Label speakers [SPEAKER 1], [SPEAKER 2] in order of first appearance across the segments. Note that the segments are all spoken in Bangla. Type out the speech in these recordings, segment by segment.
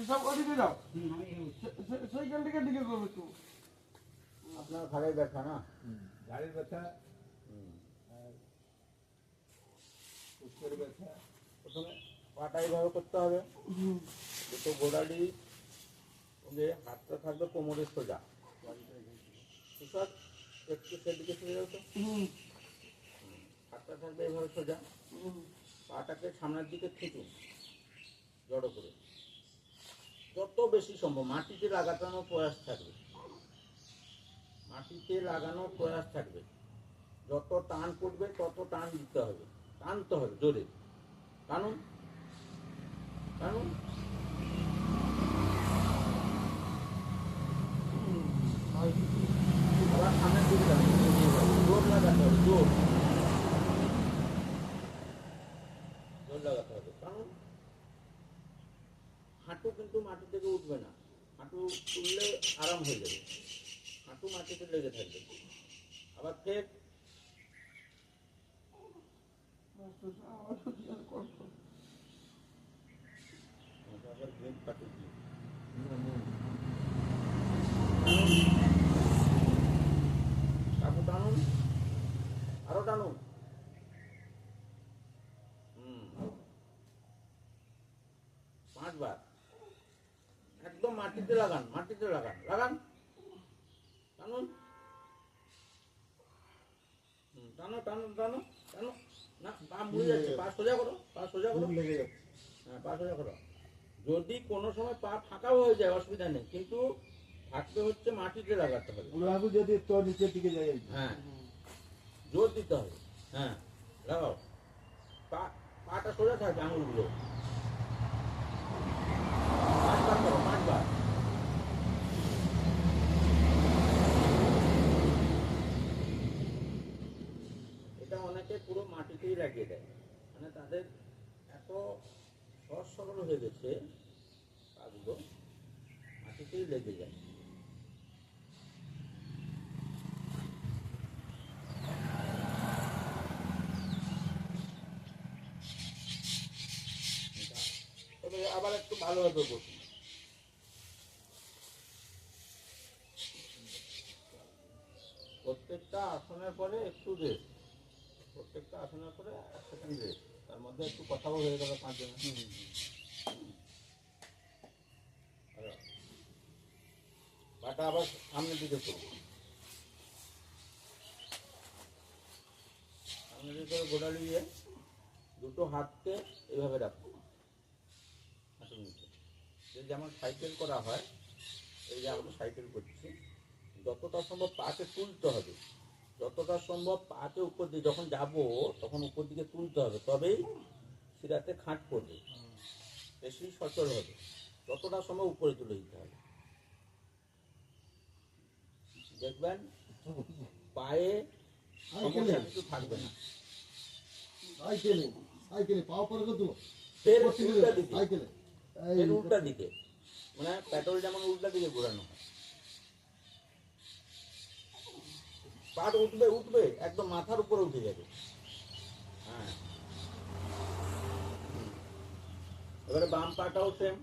[SPEAKER 1] সব ওদিকে যাও, সেইখান থেকে দিকে করবে একটু।
[SPEAKER 2] আপনার ঘাড়ের ব্যথা না?
[SPEAKER 3] ঘাড়ের ব্যথা, পুষ্কের ব্যথা।
[SPEAKER 2] প্রথমে পাটা এইভাবে করতে হবে, দুটো গোড়ালি, হাতটা থাকবে কোমরের সোজা। একটু সেদিকে সরে যাও তো। হাতটা থাকবে এইভাবে সোজা, পাটাকে সামনের দিকে খিঁচুন জড়ো করে, যত বেশি সম্ভব মাটিতে লাগানোর প্রয়াস থাকবে, মাটিতে লাগানোর প্রয়াস থাকবে। যত টান পড়বে তত টান দিতে হবে, টানতে হবে জোরে। টানুন টানুন, আবার সামনের দিকে টানুন, জোর লাগাতে হবে, জোর জোর লাগাতে হবে। টানুন। হাঁটু কিন্তু মাটি থেকে উঠবে না, হাঁটু তুললে আরাম হয়ে যাবে, হাঁটু মাটিতে লেগে থাকবে। আবার ফের টানুন, আরো টানুন। পাঁচবার একদম মাটিতে লাগান, মাটিতে লাগান, লাগান, টানুন, টানো টানো টানো টানো। না, পা মুড়ে যাচ্ছে, পা সোজা করো, পা সোজা করো, হ্যাঁ পা সোজা করো। যদি কোনো সময় পা ফাঁকাও হয়ে যায় অসুবিধা নেই, কিন্তু থাকতে হচ্ছে মাটিতে লাগাতে হবে।
[SPEAKER 3] যদি তোর নিচের দিকে যায়,
[SPEAKER 2] হ্যাঁ জোর দিতে হবে, হ্যাঁ লাগাও। পাটা সোজা থাকবে, আঙুলগুলো পাঁচবার করো, পাঁচবার। এটা অনেকে পুরো মাটিতেই লাগিয়ে দেয়, মানে তাদের এত সহজ সরল হয়ে গেছে পাগুলো, মাটিতেই লেগে যায়। আবার একটু ভালোভাবে বসুন। প্রত্যেকটা আসনের পরে একটু রেস্ট, প্রত্যেকটা আসনের পরে 1 সেকেন্ড রেস্ট, তার মধ্যে একটু কথাও হয়ে গেল 5 জন। পাটা আবার সামনের দিকে করুন, সামনের দিকে গোড়ালি দিয়ে দুটো হাতকে এইভাবে রাখুন হাঁটুর নিচে। যেমন সাইকেল করা হয়, এই যে আমরা সাইকেল করছি, যতটা সম্ভব পাকে তুলতে হবে, যতটা সম্ভব পাকে উপর দিয়ে যখন যাব তখন উপর দিকে তুলতে হবে, তবেই শিরাতে খাঁট পড়বে, বেশি সচল হবে। যতটা সম্ভব উপরে তুলে দিতে হবে। দেখবেন পায়ে সমস্যা কিছু থাকবে না। ফের উল্টা দিকে, ফের উল্টা দিকে, মানে পেট্রোল যেমন উল্টা দিকে ঘোরানো হয়। পাট উঠবে উঠবে, একদম মাথার উপরে উঠে যাবে। হ্যাঁ, এবারে বাম পাটাও সেম,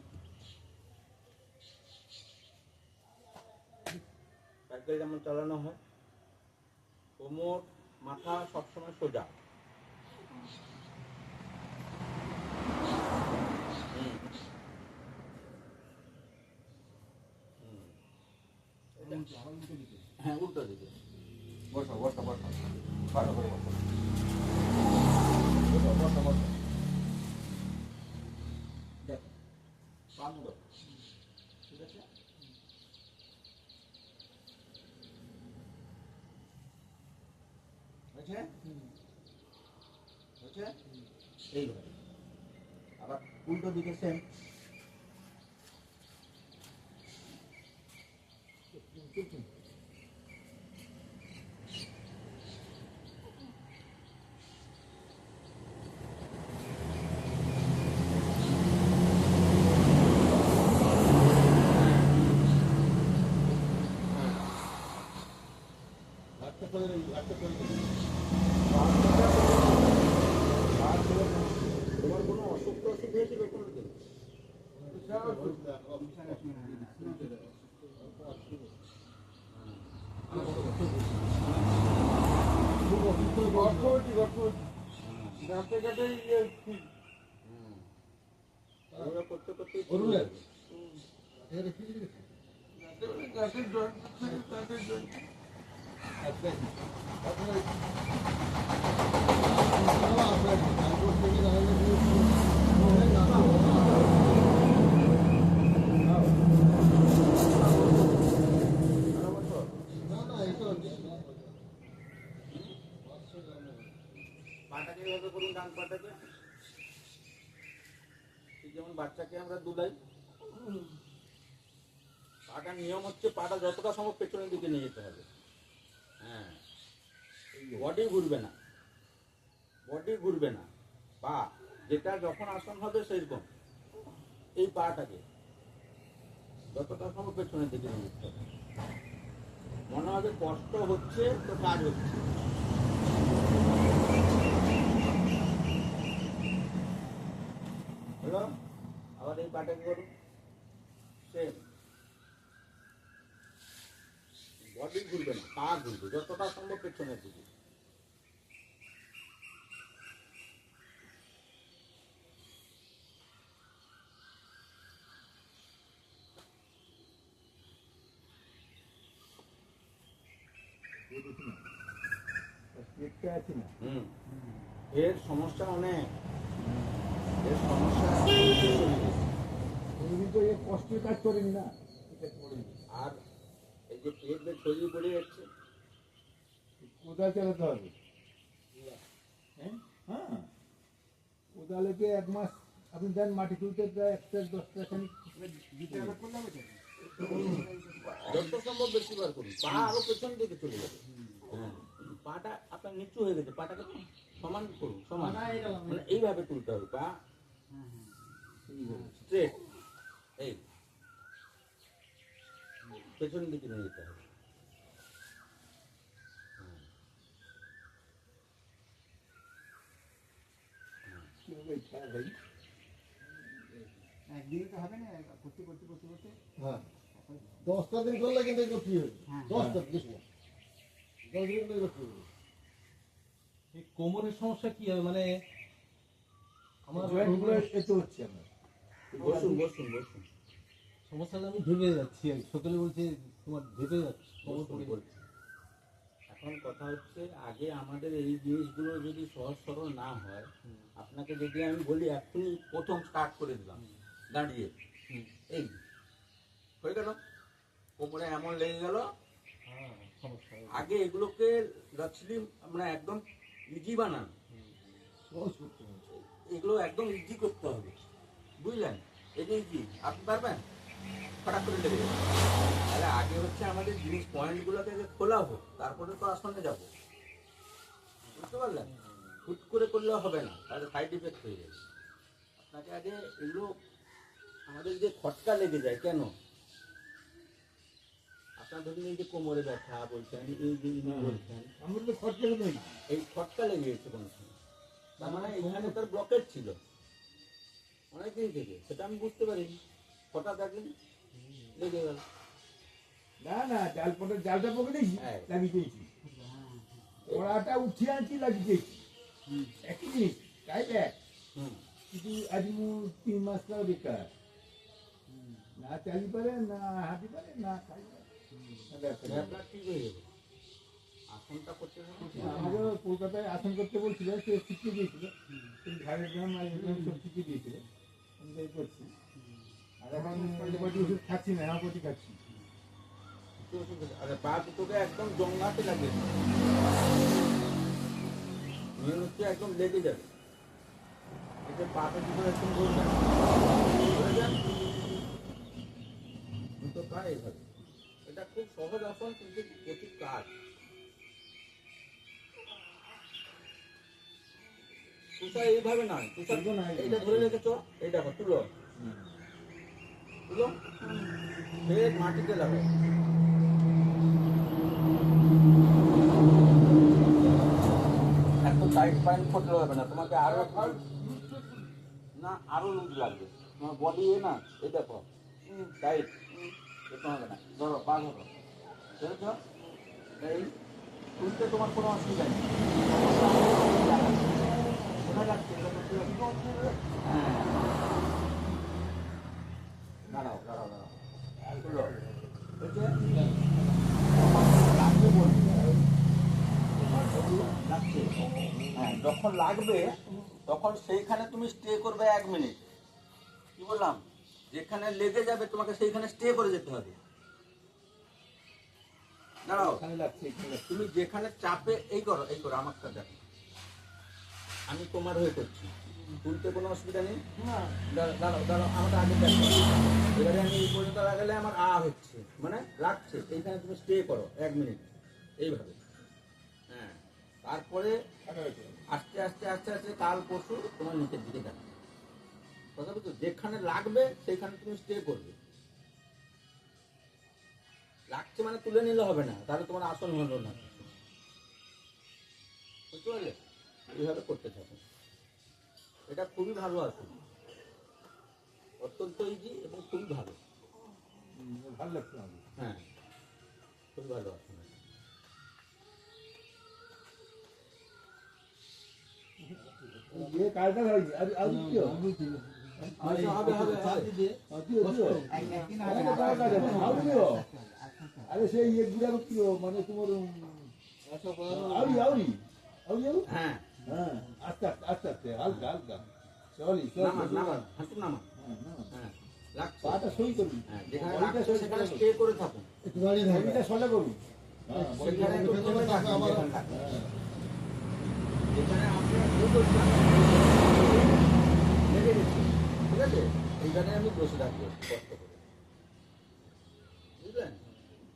[SPEAKER 2] সাইকেল যেমন চালানো হয়। কোমর মাথা সবসময় সোজা। হ্যাঁ উল্টো দিকে বসো, বসো বসো, ভালো করে বসো, বসো বসো বসো। দেখো বাঁধো, ঠিক আছে? হয়েছে হয়েছে, এইভাবে। আবার উল্টো দিকে সেম। বাচ্চা চলছে না।
[SPEAKER 3] ভাত খেলে না।
[SPEAKER 2] তোমার কোনো অসুখ টসুখ হয়েছিল কোনোদিন?
[SPEAKER 1] গাঁটে গাঁটে ইয়ে
[SPEAKER 2] এগুলো করতে করতে
[SPEAKER 1] গাঁটের জয়েন্ট গাঁটের জয়েন্ট
[SPEAKER 2] পাটাকে এইভাবে করুন, ডান পাটাকে। ঠিক যেমন বাচ্চাকে আমরা দুলাই, পাটার নিয়ম হচ্ছে পাটা যতটা সম্ভব পেছনের দিকে নিয়ে যেতে হবে। হ্যাঁ, বডি ঘুরবে না, বডি ঘুরবে না। পা যেটা যখন আসন হবে সেরকম এই পাটাকে যতটা সম্ভব পেছনের দিকে নিয়ে যেতে হবে। মনে হবে কষ্ট হচ্ছে তো কাজ হচ্ছে। হলো, আবার এই পাটাকে করুন সেম। বডি ঘুরবে না, পা ঘুরবে যতটা সম্ভব পেছনের দিকে।
[SPEAKER 3] পেটটা আছে না।
[SPEAKER 2] এর সমস্যা অনেক, এর সমস্যা
[SPEAKER 3] কোনোদিন তো এর কষ্টের কাজ করেনি না, এটা করেনি।
[SPEAKER 2] আর এই যে পেট বেশ ছড়িয়ে পড়ে যাচ্ছে,
[SPEAKER 3] কোদাল চালাতে হবে। হ্যাঁ, হ্যাঁ, কোদালেতে 1 মাস আপনি দেন মাটি তুলতে প্রায় 1-10টা খানিক
[SPEAKER 1] দিতে হবে করলে হবে
[SPEAKER 2] যত সম্ভব বেশি বার করুন। পা আরো পেছন দিকে চলে যাবে। হ্যাঁ, পাটা আপনার নিচু হয়ে গেছে, পাটাকে সমান করুন, সমান মানে এইভাবে তুলতে হবে। পা স্ট্রেট, এই পেছন দিকে নিয়ে যেতে হবে।
[SPEAKER 3] কিভাবে ছাড়া ভাই।
[SPEAKER 1] একদিনে তো হবে না, করতে করতে করতে করতে
[SPEAKER 3] হ্যাঁ, 10টা দিন করলে কিন্তু এগুলো কি হবে?
[SPEAKER 1] হ্যাঁ।
[SPEAKER 3] 10টা দিন না, 10 দিন করলে এগুলো কি হবে?
[SPEAKER 4] এই কোমরের সমস্যা কি হবে মানে আমার
[SPEAKER 3] জয়েন্টগুলো এত হচ্ছে আমার।
[SPEAKER 2] বসুন বসুন বসুন
[SPEAKER 4] সমস্যাটা আমি ভেবে যাচ্ছি আর সকালে বলছে তোমার ভেবে যাচ্ছে কোমর
[SPEAKER 2] বসুন
[SPEAKER 4] পড়ে
[SPEAKER 2] বলছি। এখন কথা হচ্ছে, আগে আমাদের এই জিনিসগুলো যদি সহজ সরল না হয়, আপনাকে যদি আমি বলি এখনই প্রথম স্টার্ট করে দিলাম দাঁড়িয়ে, এই হয়ে গেল, কোমরে এমন লেগে গেল।
[SPEAKER 4] হ্যাঁ সমস্যা হবে।
[SPEAKER 2] আগে এগুলোকে লাক্সারি আমরা একদম ইজি বানান,
[SPEAKER 3] সহজ করতে হবে।
[SPEAKER 2] এগুলো একদম ইজি করতে হবে, বুঝলেন? এই যে ইজি আপনি পারবেন, ফটাক করে লেগে যাবে। তাহলে আগে হচ্ছে আমাদের জিনিস পয়েন্টগুলোকে আগে খোলা হোক, তারপরে তো আসনে যাবো, বুঝতে পারলেন? হুট করে করলে হবে না, তাহলে সাইড ইফেক্ট হয়ে যাবে। আপনাকে আগে এগুলো, আমাদের যে খটকা লেগে যায় কেন, আপনার ধরুন এই যে কোমরে ব্যথা বলছেন, এই যে ইনি বলছেন,
[SPEAKER 3] আমার তো খরচা নেই।
[SPEAKER 2] এই খটকা লেগে গেছে কোনো সময়, তার মানে এখানে তার ব্লকেজ ছিল অনেকদিন থেকে, সেটা আমি বুঝতে পারিনি, হঠাৎ একদিন লেগে গেল।
[SPEAKER 3] না না, জালটা পকে দিয়েছি,
[SPEAKER 2] হ্যাঁ।
[SPEAKER 3] লাগিয়ে দিয়েছি। ওড়াটা উঠিয়ে আনছি, লাগিয়ে দিয়েছি। একই জিনিস, তাই দেখ।
[SPEAKER 2] হুম,
[SPEAKER 3] কিন্তু আজ 3 মাস কাল বেকার, না চালি পারে, না হাঁটি পারে, না খাই পারে, না ব্যবসা করে।
[SPEAKER 2] আপনার ঠিক হয়ে যাবে। আসনটা করতে হবে।
[SPEAKER 3] আমাকে কলকাতায় আসন করতে বলছিল, সে শিখিয়ে দিয়েছিল, ঝাড়গ্রাম আর এরকম সব শিখিয়ে দিয়েছিল, আমি তাই করছি। আর এখন অ্যালোপ্যাথি ওষুধ খাচ্ছি না, হোমিওপ্যাথি খাচ্ছি।
[SPEAKER 2] আরে পা দুটোকে একদম জঙ্গাতে লাগে, মেন হচ্ছে একদম লেগে যাবে। এতে পাটা দুটো একদম ধরে যান, দুটো পা এইভাবে। এটা খুব সহজ আসন, কিন্তু প্রচুর কাজ। তুষা এইভাবে নয়, তুষা এইটা ধরে রেখেছ, এইটা তুলো তুলো, ফের মাটিতে লাগাও। জয়েন্ট ফোটলে হবে না, তোমাকে আরো না আরো লুজ লাগবে, তোমার বডি না এই দেখো টাইট, এটা হবে না, ধরো পা ধরো, বুঝেছ? এই তুলতে তোমার কোনো অসুবিধা নেই। কোথায় যাচ্ছে? হ্যাঁ, দাঁড়াও দাঁড়াও দাঁড়াও, তুলো হয়েছে? লাগবে বলছি, লাগছে। হ্যাঁ, যখন লাগবে তখন সেইখানে তুমি স্টে করবে 1 মিনিট। কি বললাম? যেখানে লেগে যাবে তোমাকে সেইখানে স্টে করে যেতে হবে। দাঁড়াও, তুমি যেখানে চাপে এই করো আমারটা দেখো, আমি তোমার হয়ে করছি, তুলতে কোনো অসুবিধা নেই। দাঁড়াও দাঁড়াও, আমাকে আগে দেখো। এবারে আমি এই পর্যন্ত লাগালে আমার হচ্ছে, মানে লাগছে, এইখানে তুমি স্টে করো 1 মিনিট এইভাবে। হ্যাঁ, তারপরে আস্তে আস্তে আস্তে আস্তে কাল পরশু তোমার নিচের দিকে যাবে। কথা বুঝছো? যেখানে লাগবে সেখানে তুমি স্টে করবে। লাগছে মানে তুলে নিলে হবে না, তাহলে তোমার আসন হলো না। বুঝতে পারলে? এইভাবে করতে থাকো। এটা খুবই ভালো আসন, অত্যন্ত ইজি এবং খুবই ভালো।
[SPEAKER 3] ভালো লাগছে আমাকে।
[SPEAKER 2] হ্যাঁ, খুবই ভালো আসন।
[SPEAKER 3] ये कायदा हयনি আর আর কি हो
[SPEAKER 2] আচ্ছা, হবে হবে হবে।
[SPEAKER 3] আরে সেই এক গুড়া কি মানে তোমার আউরি আউরি আউরি আউরি
[SPEAKER 2] হ্যাঁ,
[SPEAKER 3] হ্যাঁ আস্তে আস্তে আস্তে আস্তে হালকা হালকা সরি
[SPEAKER 2] নামান নামান, হাঁটু নামান। হ্যাঁ, লাগছে।
[SPEAKER 3] পাটা সই করবি
[SPEAKER 2] হ্যাঁ, যেখানে লাগছে সেখানে স্টে করে থাকুন।
[SPEAKER 3] একটু বাড়ি থাকবে এটা সলে করবি
[SPEAKER 2] সেখানে একটু থেমে থাকুন, যেখানে লাগছে। যেখানে আমরা ভুল করছিলাম লেগে গেছে, ঠিক আছে? এইখানে আমি বসে থাকবো কষ্ট করে, বুঝলেন?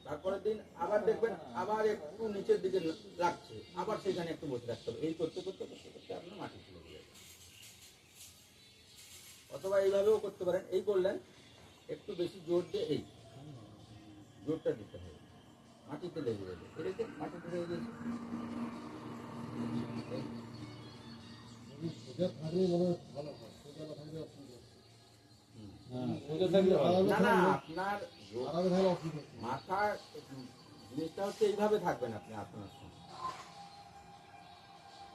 [SPEAKER 2] তারপরের দিন আবার দেখবেন আবার একটু নিচের দিকে লাগছে, আবার সেখানে একটু বসে থাকতে হবে। এই করতে করতে করতে করতে আপনার মাটি চলে যাবে। অথবা এইভাবেও করতে পারেন। এই করলেন, একটু বেশি জোর দিয়ে এই জোরটা দিতে হবে, মাটিতে লেগে যাবে। এটাকে মাটিতে লেগে গেছে, না না, আপনার মাথার জিনিসটা হচ্ছে এইভাবে থাকবেন আপনি আপনার সঙ্গে,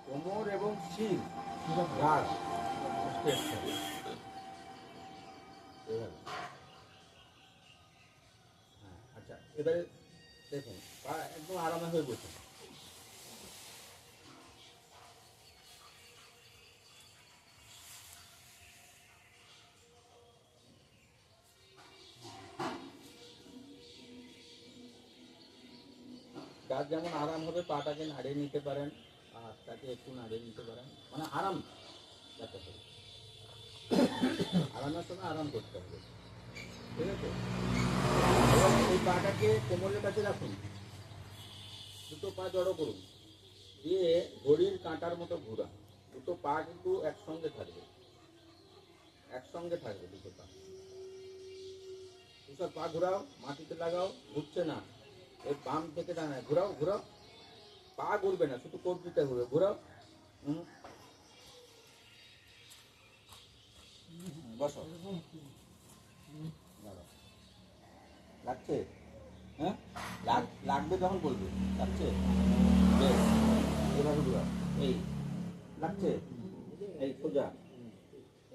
[SPEAKER 2] কোমর এবং শির ঘাড় স্ট্রেট থাকবে এইভাবে। হ্যাঁ, আচ্ছা, এবারে দেখুন পা একদম আরামে হয়ে বসে। যার যেমন আরাম হবে পাটাকে নাড়িয়ে নিতে পারেন, আর তাকে একটু নাড়িয়ে নিতে পারেন, মানে আরাম যাতে হবে। আরামের সময় আরাম করতে হবে, ঠিক আছে? এবার এই পাটাকে কোমরের কাছে রাখুন, দুটো পা জড়ো করুন, দিয়ে ঘড়ির কাঁটার মতো ঘোরান। দুটো পা কিন্তু একসঙ্গে থাকবে, একসঙ্গে থাকবে দুটো পা। দুটো পা ঘোরাও, মাটিতে লাগাও, ঘুরছে না। এই বাম থেকে ডানায় ঘোরাও ঘোরাও, পা ঘুরবে না, শুধু কবজিটা ঘুরবে, ঘোরাও। বসো, লাগছে? হ্যাঁ, লাগবে যখন বলবে। লাগছে? বেশ, এভাবে ঘোরাও। এই লাগছে, এই সোজা,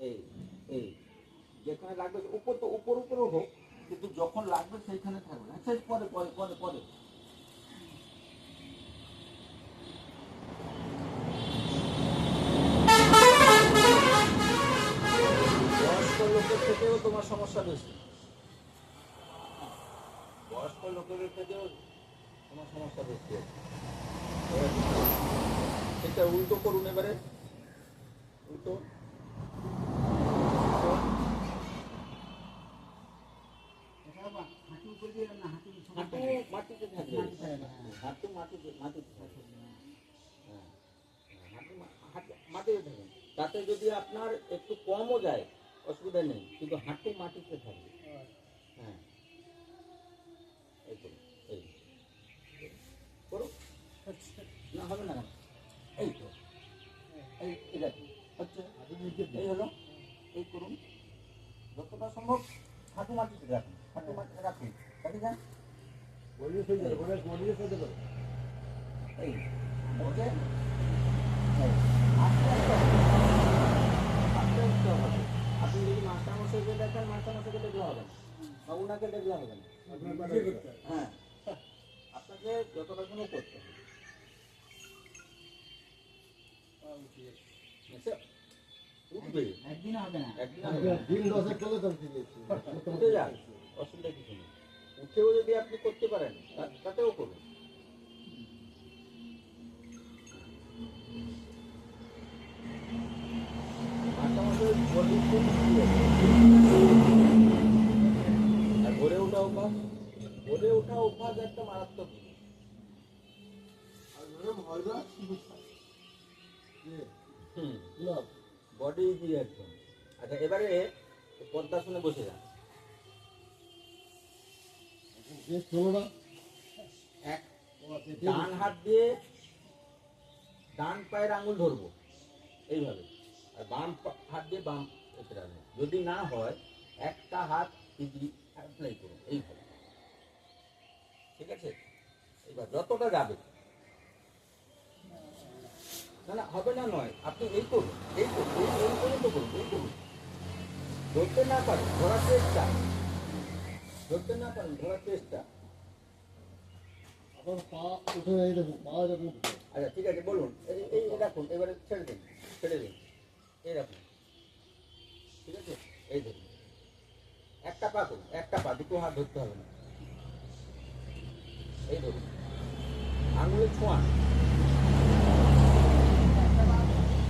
[SPEAKER 2] এই এই যেখানে লাগবে উপর তো উপর উপরও হোক, কিন্তু যখন লাগবে সেইখানে থাকবে না। আচ্ছা, পরে পরে পরে পরে বয়স্ক লোকের থেকেও তোমার সমস্যা বেশি, বয়স্ক লোকের থেকেও তোমার সমস্যা বেশি। এটা উল্টো করুন, এবারে উল্টো। হাঁটু মাটিতে থাকবে, হাঁটু মাটিতে মাটিতে থাকবে। হ্যাঁ, হাঁটু মাটিতে থাকবে। তাতে যদি আপনার একটু কমও যায় অসুবিধা নেই, কিন্তু হাঁটু মাটিতে থাকবে। হ্যাঁ, এই করুন, এই করো, না হবে না, এই তো হোক হাঁটু মাটিতে রাখুন, হাঁটু মাটিতে রাখুন, রাখি যান।
[SPEAKER 3] বলিয়ে সহ্য করে, বলিয়ে সহ্য করে।
[SPEAKER 2] এই ওকে, এই, আস্তে আস্তে হবে। আস্তে আস্তে হবে। আপনি যদি মাস্টারমশাইকে দেখেন, মাস্টারমশাইকে দেখলে হবে না, বা উনাকে দেখলে হবে না।
[SPEAKER 3] আপনার নিজে করতে হবে।
[SPEAKER 2] হ্যাঁ, আপনাকে যতটা গুলো করতে হবে। আচ্ছা, উঠবে,
[SPEAKER 1] একদিন হবে না।
[SPEAKER 2] একদিন হবে না।
[SPEAKER 4] দিন 10 করলে তো ঠিক আছে।
[SPEAKER 2] উঠে যান, অসুবিধা কিছু নেই। উঠেও যদি আপনি করতে পারেন তাতেও করুন। মাঝামাঝি body তে ঢুকিয়ে দেন। আর ভোরে ওঠা অভ্যাস, ভোরে ওঠা অভ্যাস একটা মারাত্মক জিনিস। বডি ইজি একদম। আচ্ছা, এবারে পদ্মাসনে বসে যান।
[SPEAKER 4] বেশ হলো না।
[SPEAKER 2] এক ডান হাত দিয়ে ডান পায়ের আঙুল ধরবো এইভাবে, আর বাম হাত দিয়ে বাম এতে রাখবো। যদি না হয় একটা হাত ইজি অ্যাপ্লাই করুন এইভাবে, ঠিক আছে? এবার যতটা যাবে, না না হবে না নয়, আপনি এই করুন, এই করুন, এই পর্যন্ত করুন, এই করুন। ধরতে না পারেন ধরার চেষ্টা, ধরতে না পারেন ধরার চেষ্টা।
[SPEAKER 4] আবার পা উঠে এই দেখুন, পা যখন উঠছে।
[SPEAKER 2] আচ্ছা ঠিক আছে, বলুন। এই এই রাখুন, এবারে ছেড়ে দিন, ছেড়ে দিন, এই রাখুন, ঠিক আছে? এই ধরুন, একটা পা করুন, একটা পা, দুটো হাত ধরতে হবে না। এই ধরুন, আঙুলে ছোঁয়ান।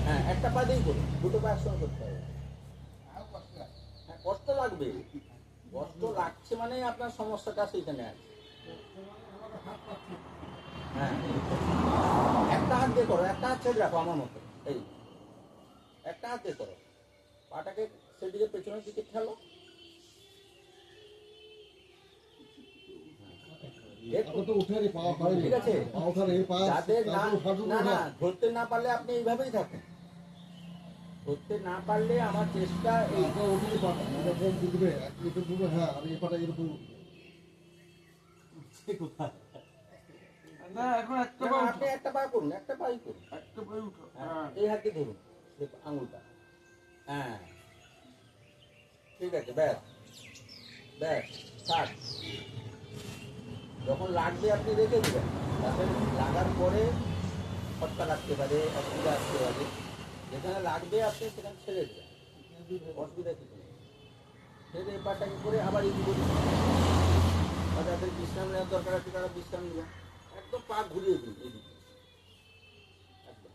[SPEAKER 2] হ্যাঁ, একটা পা দিয়েই করুন, দুটো পা একসঙ্গে করতে হবে। হ্যাঁ, কষ্ট লাগবে, কষ্ট লাগছে মানে আপনার সমস্যাটা সেইখানে আছে। হ্যাঁ, একটা হাত দিয়ে করো, একটা হাত ছেড়ে রাখো আমার মতো, এই একটা হাত দিয়ে করো, পাটাকে সেদিকে পেছনের দিকে ঠেলো।
[SPEAKER 4] এখন তো উঠে পা পারেনি।
[SPEAKER 2] ঠিক আছে,
[SPEAKER 4] পা ওঠার এই পা
[SPEAKER 2] যাদের না
[SPEAKER 4] হাঁটু
[SPEAKER 2] না না ধরতে না পারলে আপনি এইভাবেই থাকুন। ধরতে না পারলে আমার চেষ্টা এই
[SPEAKER 4] আপনার উঠেই পাটা এরকম দিবে, একটু দিবে, হ্যাঁ, আর এই পাটা এরকম কোথায়?
[SPEAKER 1] না, এখন একটা
[SPEAKER 2] না,
[SPEAKER 1] পা
[SPEAKER 2] আপনি
[SPEAKER 1] উঠো।
[SPEAKER 2] একটা পা করুন, একটা পাই করুন।
[SPEAKER 1] একটা পা উঠো।
[SPEAKER 2] হ্যাঁ, এই হাতে ধরুন আঙুলটা। হ্যাঁ, ঠিক আছে, ব্যাস ব্যাস, থাক। যখন লাগবে আপনি রেখে দেবেন, তারপরে লাগার পরে খটকা লাগতে পারে, অসুবিধা আসতে পারে। যেখানে লাগবে আপনি সেখানে ছেড়ে দেবেন, অসুবিধা কিছু নেই। ছেড়ে এই পাটাকে করে আবার এই দিকে দিবেন। আর যাদের বিশ্রাম নেওয়ার দরকার আছে তারা বিশ্রাম নেবেন। একদম পা ঘুরিয়ে দিন এইদিকে, একদম।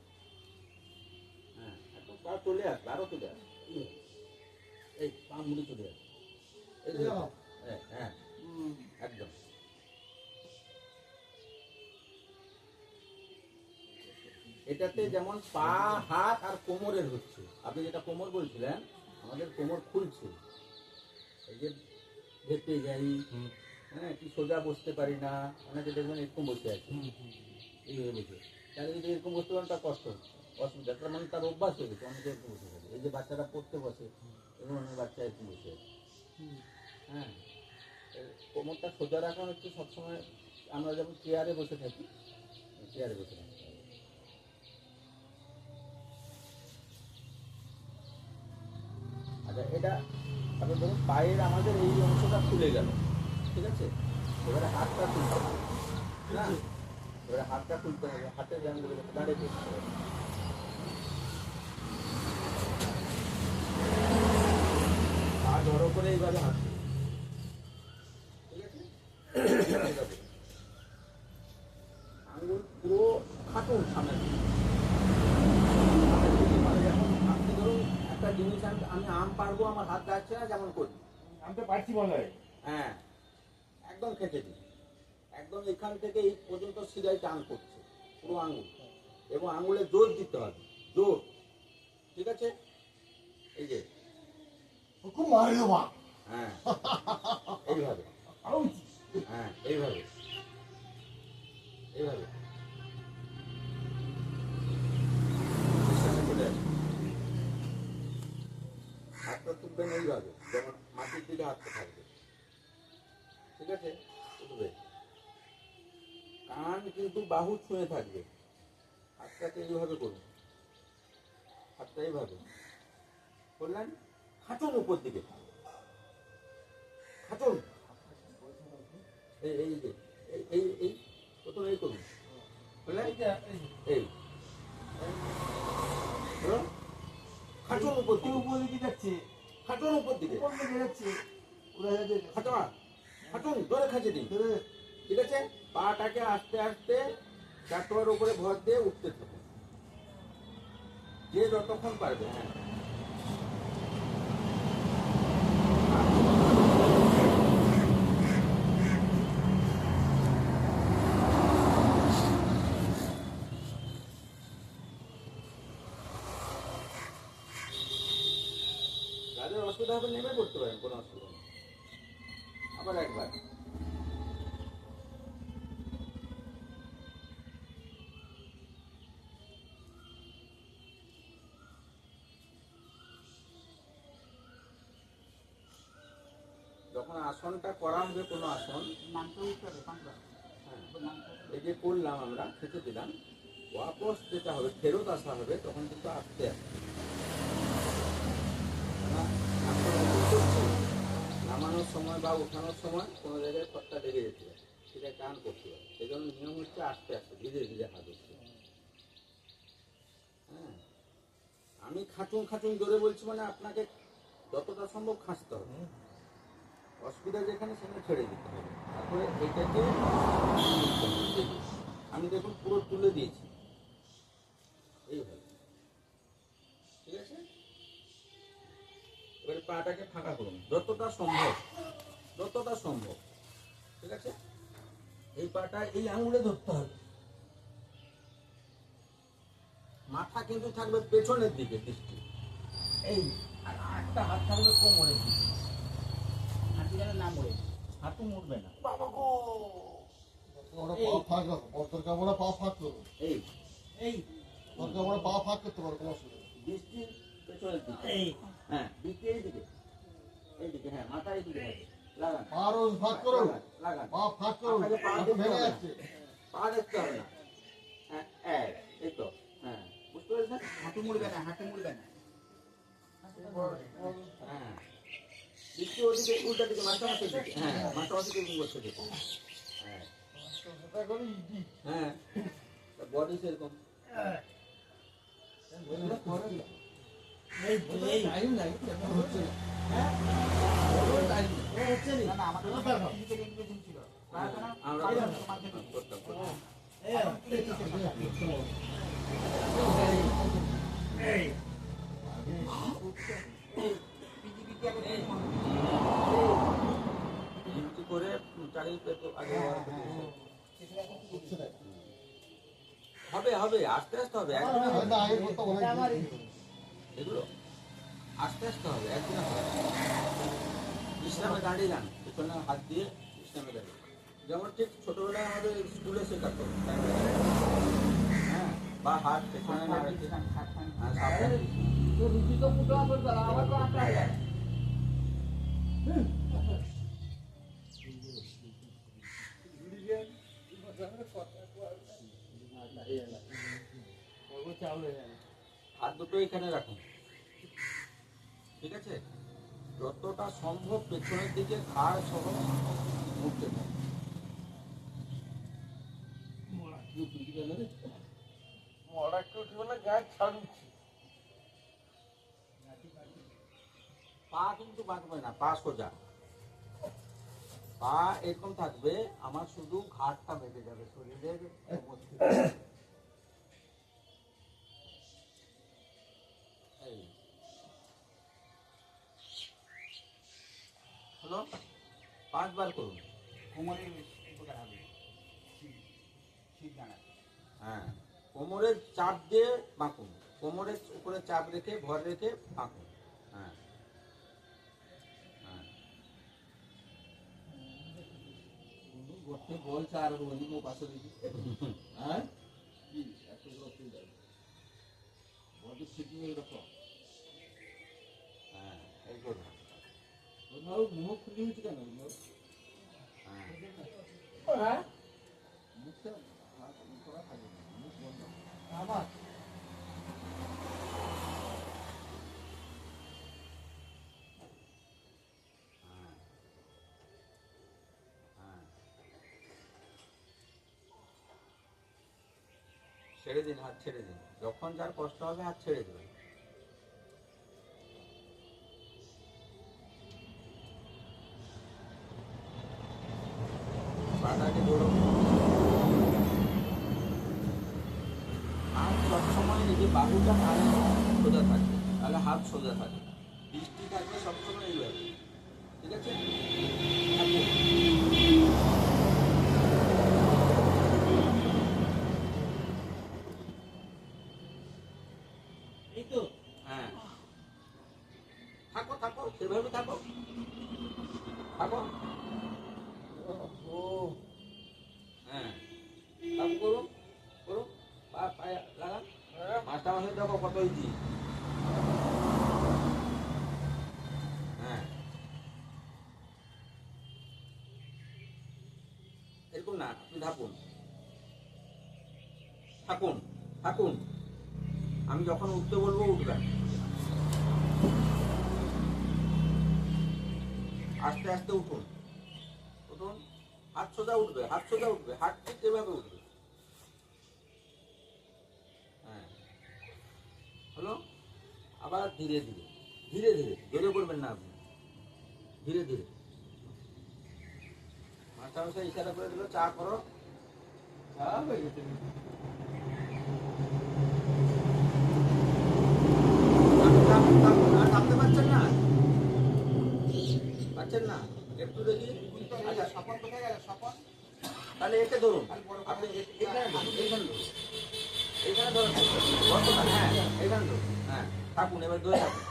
[SPEAKER 2] হ্যাঁ, একদম পা চলে আসবে, আরো চলে আসবে। এই পা মুড়ে চলে আসবে, এই যে, হ্যাঁ হ্যাঁ, একদম। এটাতে যেমন পা, হাত আর কোমরের হচ্ছে। আপনি যেটা কোমর বলছিলেন, আমাদের কোমর খুলছে, এই যে দেখতে যাই, হ্যাঁ, কি সোজা বসতে পারি না, অনেকে দেখবেন এরকম বসে আছে, এইভাবে বসে। তাহলে যদি এরকম বসতে পারেন তার কষ্ট হচ্ছে, অসুবিধা, তার মানে তার অভ্যাস হয়ে গেছে, অনেকে এরকম বসে থাকে। এই যে বাচ্চারা পড়তে বসে, এবং অনেক বাচ্চা এরকম বসে আছে। হ্যাঁ, কোমরটা সোজা রাখা হচ্ছে সবসময়। আমরা যেমন চেয়ারে বসে থাকি, চেয়ারে বসে থাকি। আচ্ছা, এটা আপনার ধরুন পায়ের আমাদের এই অংশটা খুলে গেল, ঠিক আছে? এবারে হাতটা খুলতে হবে, না এবারে হাতটা খুলতে হবে, হাতের ব্যায়ামগুলো দাঁড়িয়ে করতে হবে। পা জড়ো করে এইভাবে হাত, ঠিক আছে? এইভাবে। আঙুল পুরো খাটুন সামনের দিকে। যেমন আপনি ধরুন একটা জিনিস আমি আম পারবো, আমার হাত যাচ্ছে না, যেমন করি,
[SPEAKER 3] আমি তো পারছি বলা হয়।
[SPEAKER 2] হ্যাঁ, একদম খেটে দিন, একদম এখান থেকে এই পর্যন্ত সিধাই টান করছে পুরো আঙুল, এবং আঙুলে জোর দিতে হবে, জোর, ঠিক আছে? এই যে,
[SPEAKER 4] খুব মারে দেবা।
[SPEAKER 2] হ্যাঁ, এইভাবে, হ্যাঁ, এইভাবে, এইভাবে চলে আসবে। হাতটা তুলবেন এইভাবে, যেমন মাটির দিকে হাতটা থাকবে, ঠিক আছে? উঠবে, কান কিন্তু বাহু ছুঁয়ে থাকবে। হাতটাকে এইভাবে করুন, হাতটা এইভাবে করলেন, খাঁচুন উপর দিকে, খাঁচুন, এই এই যে এই এই এই প্রথমে এই করুন, বুঝলেন? এই হলো? খাঁচুন উপর দিকে,
[SPEAKER 3] উপর দিকে যাচ্ছে,
[SPEAKER 2] খাঁচুন উপর দিকে,
[SPEAKER 3] উপর দিকে যাচ্ছে, উড়ে যাচ্ছে,
[SPEAKER 2] খাঁচা, খাঁচুন, জোরে খাঁচে দিন, ঠিক আছে? পাটাকে আস্তে আস্তে চাটোয়ার উপরে ভর দিয়ে উঠতে থাকুন, যে যতক্ষণ পারবে। হ্যাঁ, যাদের অসুবিধা হবে নেমে করতে পারেন, কোনো অসুবিধা নেই। আবার একবার, যখন আসনটা করা হবে, কোনো আসন, হ্যাঁ, এই যে করলাম আমরা, খেতে দিলাম, ওয়াপস যেটা হবে, ফেরত আসা হবে, তখন কিন্তু আসতে আসতে নামানোর সময় বা উঠানোর সময় কোনো জায়গায় খটটা লেগে যেতে পারে, সেটা টান করতে পারে। সেই জন্য নিয়ম হচ্ছে আস্তে আস্তে ধীরে ধীরে হাত উঠছে। হ্যাঁ, আমি খাঁচুন খাঁচুন জোরে বলছি মানে আপনাকে যতটা সম্ভব খাঁচতে হবে, অসুবিধা যেখানে সেখানে ছেড়ে দিতে হবে। তারপরে এটাকে আমি দেখুন পুরো তুলে দিয়েছি এইভাবে, ঠিক আছে? এবারে পাটাকে ফাঁকা করুন যতটা সম্ভব, যতটা সম্ভব, ঠিক আছে? এই পাটা এই আঙুলে ধরতে হবে, মাথা কিন্তু থাকবে পেছনের দিকে দৃষ্টি, এই, আর একটা হাত থাকবে কোমরের দিকে, হাঁটু যেন না মরে, হাঁটু মুড়বে না। এই এই দৃষ্টি পেছনের দিকে, এই, হ্যাঁ, দৃষ্টি এইদিকে, এইদিকে, হ্যাঁ, মাথা এইদিকে হবে। লাগান, লাগান, আপনাকে পা দেখতে হবে না, পা দেখতে হবে না। হ্যাঁ, এই তো, হ্যাঁ, বুঝতে পেরেছেন?
[SPEAKER 1] হাঁটু মুড়বে না, হাঁটু মুড়বে না।
[SPEAKER 2] হ্যাঁ, দৃষ্টি ওদিকে, উল্টা দিকে, মাথামাথির দিকে, হ্যাঁ, মাথামাথি দিকে বসে দিকে, হ্যাঁ, হ্যাঁ, বডি সেরকম।
[SPEAKER 1] না, না, আমাদের physical education ছিল।
[SPEAKER 2] আমরা করতাম, কিন্তু করে চাকরি পেত আগে, হবে হবে, আস্তে আস্তে হবে, একদিনে হবে না। এগুলো আস্তে আস্তে হবে, একদিনে হবে না। বিশ্রামে দাঁড়িয়ে যান, পেছনে হাত দিয়ে বিশ্রামে দাঁড়িয়ে, যেমন ঠিক ছোটবেলায় আমাদের স্কুলে শেখাতো, হ্যাঁ, বা হাত পেছনে না রেখে, হ্যাঁ, সাবধানে। হাত দুটো এখানে রাখুন, ঠিক আছে? যতটা সম্ভব পেছনের দিকে ঘাড় সহ মুখতে থাকুন। পা কিন্তু বাঁকবে না, পা সোজা, পা এরকম থাকবে, আমার শুধু ঘাড়টা বেঁধে যাবে শরীরের মধ্যে। এই হলো, 5 বার করুন।
[SPEAKER 1] কোমরের উপকার হবে, শীত দাঁড়ায়।
[SPEAKER 2] হ্যাঁ, কোমরের চাপ দিয়ে বাঁকুন, কোমরের উপরে চাপ রেখে ভর রেখে বাঁকুন। হ্যাঁ, হ্যাঁ,
[SPEAKER 4] বলছে আর বলি মো পাশে দিদি হ্যাঁ কি এত অসুবিধা বডি ফিটিং এরকম
[SPEAKER 2] হ্যাঁ, এই করুন।
[SPEAKER 4] মুখ খুলে হচ্ছে কেন?
[SPEAKER 2] হ্যাঁ
[SPEAKER 3] মুখটা করা থাকে না, মুখ বন্ধ।
[SPEAKER 4] আবার
[SPEAKER 2] ছেড়ে দিন, হাত ছেড়ে দিন। যখন যার কষ্ট হবে হাত ছেড়ে দেবেন। পাটাকে ধরো। হাত সবসময় এই যে বাহুটা কানে সোজা থাকবে, তাহলে হাত সোজা থাকবে। দৃষ্টি থাকবে সবসময় এইভাবে, ঠিক আছে? থাকুন।
[SPEAKER 4] এই তো
[SPEAKER 2] হ্যাঁ, থাকো থাকো, সেভাবে থাকো, থাকো। হ্যাঁ, কাম করুন, করুন, পায়ে লাগান। মাস্টার মাসে দেখো কত ইজি। হ্যাঁ, এরকম না, আপনি থাকুন, থাকুন, থাকুন। আমি যখন উঠতে বলবো উঠবেন। আস্তে আস্তে উঠুন, উঠুন। হাত সোজা উঠবে, হাত সোজা উঠবে, হাত ঠিক এভাবে উঠবে। হ্যাঁ, হলো। আবার ধীরে ধীরে, ধীরে ধীরে, জোরে করবেন না আপনি, ধীরে ধীরে। মাস্টার মশাই ইশারা করে দিল, চা করো।
[SPEAKER 3] চা হয়ে গেছে।
[SPEAKER 2] থামতে পারছেন না, পারছেন না, একটু দেখি। আচ্ছা,
[SPEAKER 1] স্বপন কোথায় গেল? স্বপন
[SPEAKER 2] তাহলে একে ধরুন, আপনি এখানে ধরুন, এইখানে ধরুন, এইখানে ধরুন, বর্তমান, হ্যাঁ এইখানে ধরুন, হ্যাঁ থাকুন, এবার ধরে থাকুন।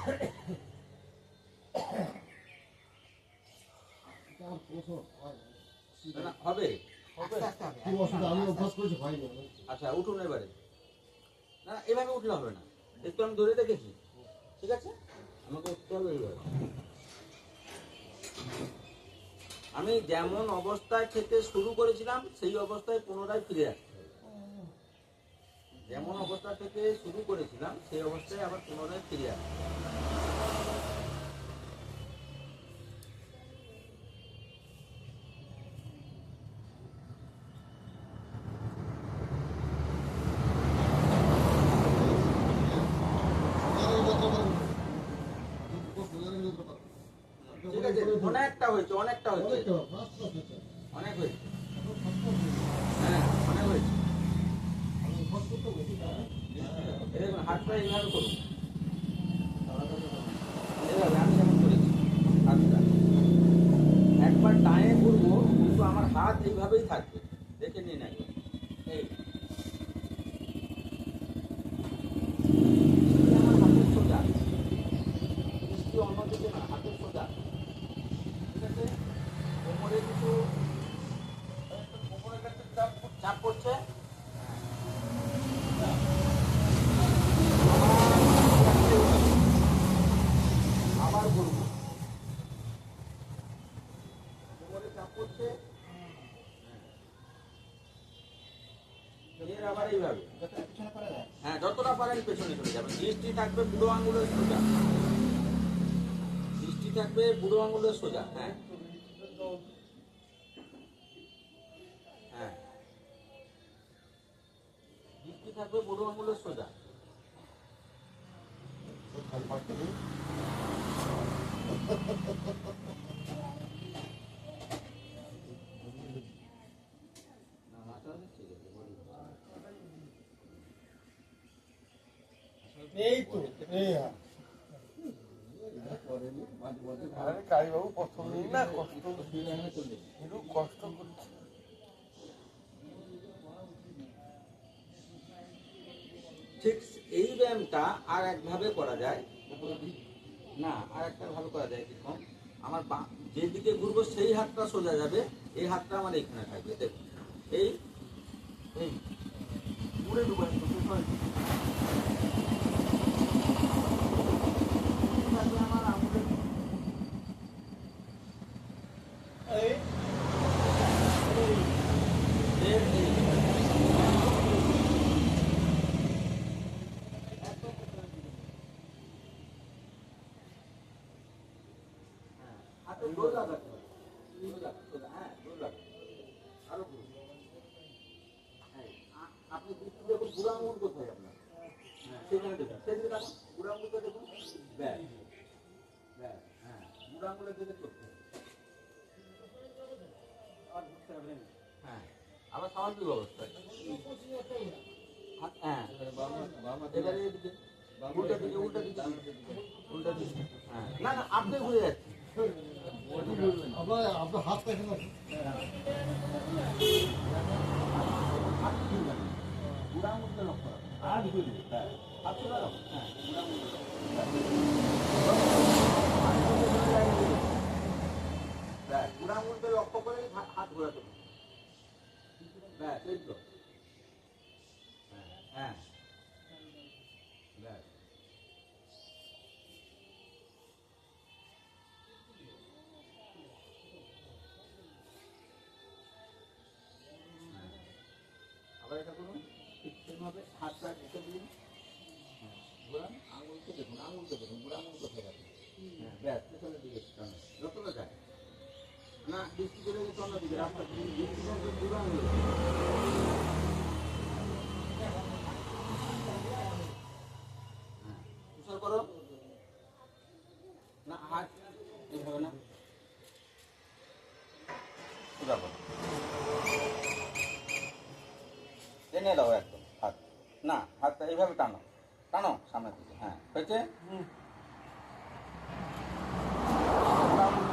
[SPEAKER 2] না, না, হবে।
[SPEAKER 1] আস্তে আস্তে হবে।
[SPEAKER 4] খুব অসুবিধা, আমি অভ্যাস করেছি হয় না।
[SPEAKER 2] আচ্ছা, উঠুন এবারে। না, এভাবে উঠলে হবে না, একটু আমি ধরে রেখেছি, ঠিক আছে? আমাকে উঠতে হবে এইভাবে। আমি যেমন অবস্থায় থেকে শুরু করেছিলাম সেই অবস্থায় পুনরায় ফিরে আসতে হবে। যেমন অবস্থা থেকে শুরু করেছিলাম সেই অবস্থায় আবার পুনরায় ফিরে আসতে হবে। ঠিক আছে, অনেকটা হয়েছে, অনেকটা হয়েছে, অনেক হয়েছে। হ্যাঁ, অনেক হয়েছে। দেখুন, হাতটা এইভাবে করুন, এইভাবে আমি যেমন করেছি। হাতটা একবার ডায়ে ঘুরবো, কিন্তু আমার হাত এইভাবেই থাকবে, দেখে নিন একবার। এই আমার হাতের সোজা, দৃষ্টি অন্যদিকে না, হাতের সোজা, ঠিক আছে? কোমরে কিছু কোমরের কাছে চাপ পড়ছে। আবার বলবো, কোমরে চাপ পড়ছে। এর আবার এইভাবে,
[SPEAKER 1] পিছনে করা যায়।
[SPEAKER 2] হ্যাঁ যতটা পারেন পেছনে চলে যাবেন। দৃষ্টি থাকবে বুড়ো আঙুলের সোজা, দৃষ্টি থাকবে বুড়ো আঙুলের সোজা। হ্যাঁ, হ্যাঁ, দৃষ্টি থাকবে বুড়ো আঙুলের সোজা। না, মাথা ঠিক আছে,
[SPEAKER 4] এই তো এই
[SPEAKER 3] আরে কালীবাবু প্রথমেই না কষ্ট একটু কষ্ট করছে।
[SPEAKER 2] ঠিক এই ব্যায়ামটা আর একভাবে করা যায় না, আর একটা ভাবে করা যায় কিরকম? আমার যেদিকে ঘুরবো সেই হাতটা সোজা যাবে, এই হাতটা আমার এখানে থাকবে। দেখুন, এই এই পুরে ডুবাই আমার আঙুলের হাতে জোর লাগাতে হবে। জোর লাগাতে হবে, হ্যাঁ, জোর লাগাতে হবে। আরো জোর। হ্যাঁ, আপনি দৃষ্টি দেখুন বুড়ো আঙুল কোথায় আপনার? হ্যাঁ, সেখানে দেখুন। সেদিকে দেখুন, বুড়ো আঙুলটা দেখুন। ব্যাস, ব্যাস, হ্যাঁ, বুড়ো আঙুলের দিকে করতে হবে। হ্যাঁ, আবার স্বাভাবিক অবস্থায়। হ্যাঁ, এবারে এদিকে। উল্টা দিকে, উল্টা দিকে, উল্টা দিকে। হ্যাঁ, না না, আপনি ঘুরে যাচ্ছেন।
[SPEAKER 4] আপনার হাত পাইছে না
[SPEAKER 2] বুড়া আঙুলটা লক্ষ্য রাখুন। হাত ঘুরে, হ্যাঁ, হাত সোজা রাখুন। হ্যাঁ, বুড়া আঙুলটা। ব্যাস, বুড়া আঙুলটা লক্ষ্য করে হাত ঘোরাতে হবে। ব্যাস, এই তো। হ্যাঁ, হ্যাঁ, ব্যাস। আবার এটা করুন, ঠিক সেইভাবে হাতটা রেখে দিন। হ্যাঁ, ঘোরান, আঙুলকে দেখুন, আঙুলকে দেখুন, বুড়া আঙুল কোথায় রাখুন। হ্যাঁ, ব্যাস, পেছনের দিকে টানুন। যতটা যায়। না, দৃষ্টি চলে গেছে অন্যদিকে, রাস্তা দৃষ্টি কিন্তু বুড়া আঙুল। হ্যাঁ, তুষার করো। না, হাত এইভাবে না, সোজা করো। টেনে দাও একদম হাত। না, হাতটা এইভাবে টানো, টানো সামনের দিকে। হ্যাঁ, হয়েছে?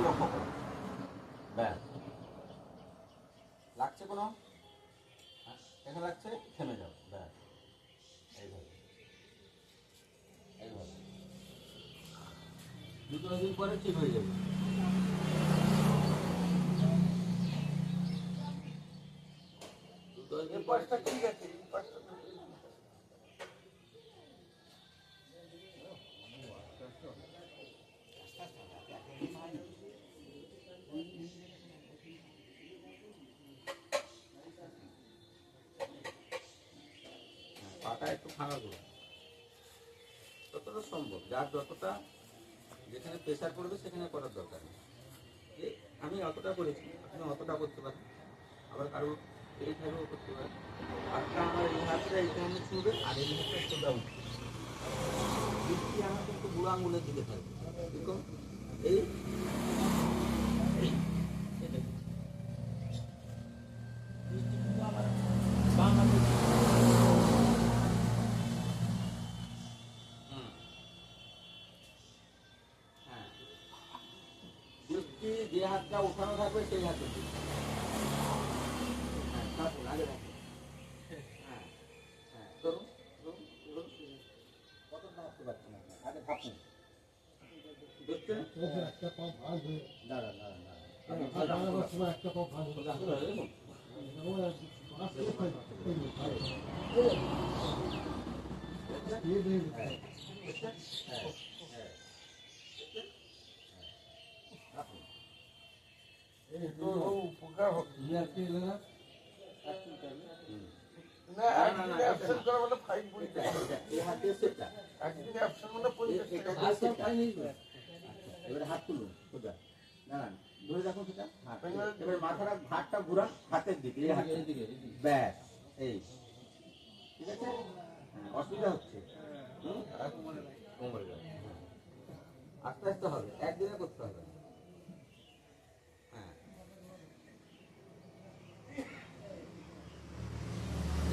[SPEAKER 2] লক্ষ্য করো। ব্যাস, লাগছে কোনো? হ্যাঁ, এখানে লাগছে, থেমে যাও। ব্যাস, এইভাবে, এইভাবে। 2-3 দিন পরে ঠিক হয়ে যাবে।
[SPEAKER 1] এই পাশটা ঠিক আছে, এই পাশটা তো ঠিক আছে।
[SPEAKER 2] পাটা একটু ফাঁকা করুন যতটা সম্ভব, যার যতটা যেখানে প্রেশার পড়বে সেখানে করার দরকার নেই। আমি অতটা করেছি, আপনি অতটা করতে পারেন। আবার কারো এইভাবেও করতে পারেন। হাতটা আমার এই হাতটা এইখানে ছুঁড়বে, আর এই হাতটা সোজা উঠবে। দৃষ্টি আমার কিন্তু বুড়ো আঙুলের দিকে থাকবে। দেখুন, এই এই দেখুন, দৃষ্টি কিন্তু আমার বাম হাতে। হ্যাঁ, দৃষ্টি যে হাতটা উঠানো থাকবে সেই হাতে দিন। হ্যাঁ, থাকুন, আগে থাকুন। হ্যাঁ, হ্যাঁ, ধরুন, ধরুন, ধরুন। কত নামাতে পারছেন আপনি? আগে থাকুন। দেখছেন?
[SPEAKER 4] একটা পা ভাঁজ হয়ে
[SPEAKER 2] দাঁড়ান, দাঁড়ান, দাঁড়ান। আপনি
[SPEAKER 4] পা দাঁড়ানোর সময় একটা পা ভাঁজ হয়ে
[SPEAKER 2] সোজা করে দেখুন। হ্যাঁ, দেখছেন? হ্যাঁ, হ্যাঁ। দেখছেন? হ্যাঁ, রাখুন।
[SPEAKER 1] তো উপকার হবে।
[SPEAKER 2] হুম।
[SPEAKER 1] না,
[SPEAKER 2] না, না,
[SPEAKER 1] একদিনে
[SPEAKER 2] না,
[SPEAKER 1] অ্যাবসেন্ট করা মানে ফাইন 50 টাকা।
[SPEAKER 2] এই হাত দিয়ে সেটা।
[SPEAKER 1] একদিনে অ্যাবসেন্ট মানে 50
[SPEAKER 2] এটা
[SPEAKER 1] টাকা।
[SPEAKER 2] দিয়ে সেটা। এবারে হাত তুলুন সোজা। দাঁড়ান, ধরে রাখুন সেটা। হাত। এবারে মাথাটা ঘাটটা ঘুরান হাতের দিকে, এই হাতের দিকে। ব্যাস, এই। ঠিক আছে? হ্যাঁ, অসুবিধা হচ্ছে। হুম? কোমরে যাবে। আস্তে আস্তে হবে, একদিনে করতে হবে না। হ্যাঁ,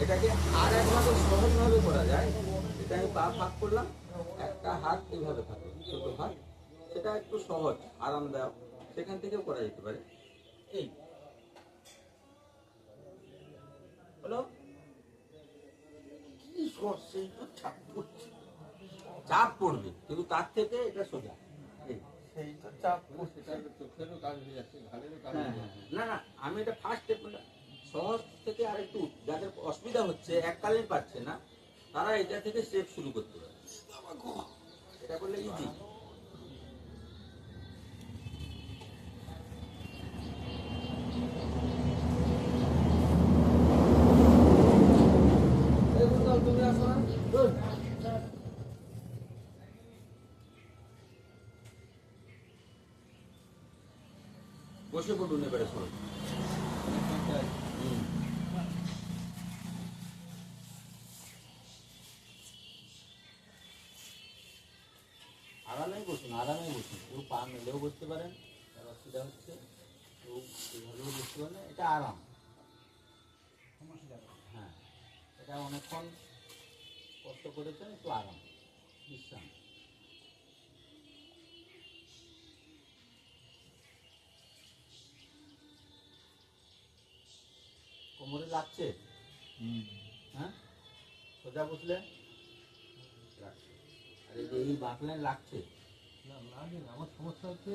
[SPEAKER 2] এটাকে আর একভাবে সহজভাবে করা যায়। এটা আমি পা ফাঁক করলাম, একটা হাত এইভাবে থাকবে, ছোট হাত। সেটা একটু সহজ, আরামদায়ক, সেখান থেকেও করা যেতে পারে। এই হলো,
[SPEAKER 1] কি সরষে তো চাপ করছে।
[SPEAKER 2] চাপ পড়বে, কিন্তু তার থেকে এটা সোজা। এই
[SPEAKER 1] সেই তো চাপ করছে।
[SPEAKER 3] চোখেরও কাজ হয়ে যাচ্ছে, ঘাড়েরও কাজ
[SPEAKER 2] হ্যাঁ,
[SPEAKER 3] হয়ে
[SPEAKER 2] হ্যাঁ,
[SPEAKER 3] যাচ্ছে।
[SPEAKER 2] হ্যাঁ। না না, আমি এটা ফার্স্ট স্টেপ, সহজ থেকে আর একটু, যাদের অসুবিধা হচ্ছে এককালীন পাচ্ছে না, তারা এটা থেকে স্টেপ শুরু করতে পারে। এটা করলে ইজি। বসে পড়ুন এবারে সবাই। হুম। আরামেই বসুন, আরামেই বসুন। কেউ পা মেলেও বসতে পারেন, তার অসুবিধা হচ্ছে, কেউ এইভাবেও বসতে পারেন। এটা আরাম। হ্যাঁ, এটা অনেকক্ষণ কষ্ট করেছেন, একটু আরাম, বিশ্রাম। কোমরে লাগছে? হ্যাঁ, সোজা বসলে লাগছে, আর এই যে এই বাঁকলেন লাগছে?
[SPEAKER 4] না লাগে না, আমার সমস্যা হচ্ছে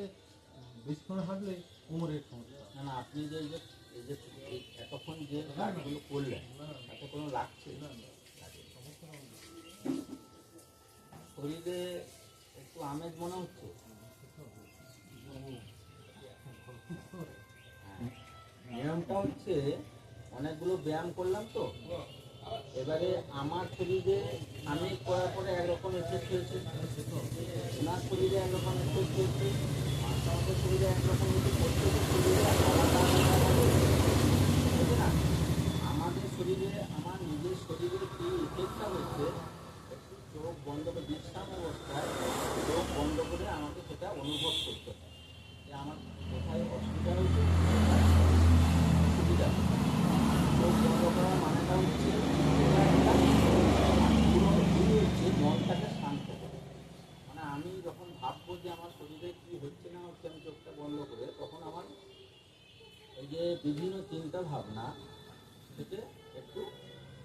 [SPEAKER 4] বেশিক্ষণ হাঁটলে কোমরের সমস্যা।
[SPEAKER 2] না না, আপনি যে এই যে এই এতক্ষণ যে কাজগুলো করলেন তাতে কোনো লাগছে? শরীরে একটু আমেজ মনে হচ্ছে? নিয়মটা হচ্ছে অনেকগুলো ব্যায়াম করলাম তো, এবারে আমার শরীরে আমি করার পরে একরকম এফেক্ট হয়েছে, ওনার শরীরে একরকম এফেক্ট হয়েছে, আমাদের শরীরে একরকম হয়েছে, প্রত্যেকের শরীরে আলাদা আলাদা। আমাদের শরীরে, আমার নিজের শরীরে কি ইফেক্টটা হচ্ছে, একটু চোখ বন্ধ করে বিশ্রাম অবস্থায় চোখ বন্ধ করে আমাকে সেটা অনুভব করতে হয় যে আমার কোথায় অসুবিধা হয়েছে, সুবিধা। চোখ বন্ধ করার মানেটা হচ্ছে হচ্ছে মনটাকে শান্ত করে। মানে আমি যখন ভাববো যে আমার শরীরে কি হচ্ছে না হচ্ছে, আমি চোখটা বন্ধ করে, তখন আমার এই যে বিভিন্ন চিন্তা ভাবনা থেকে একটু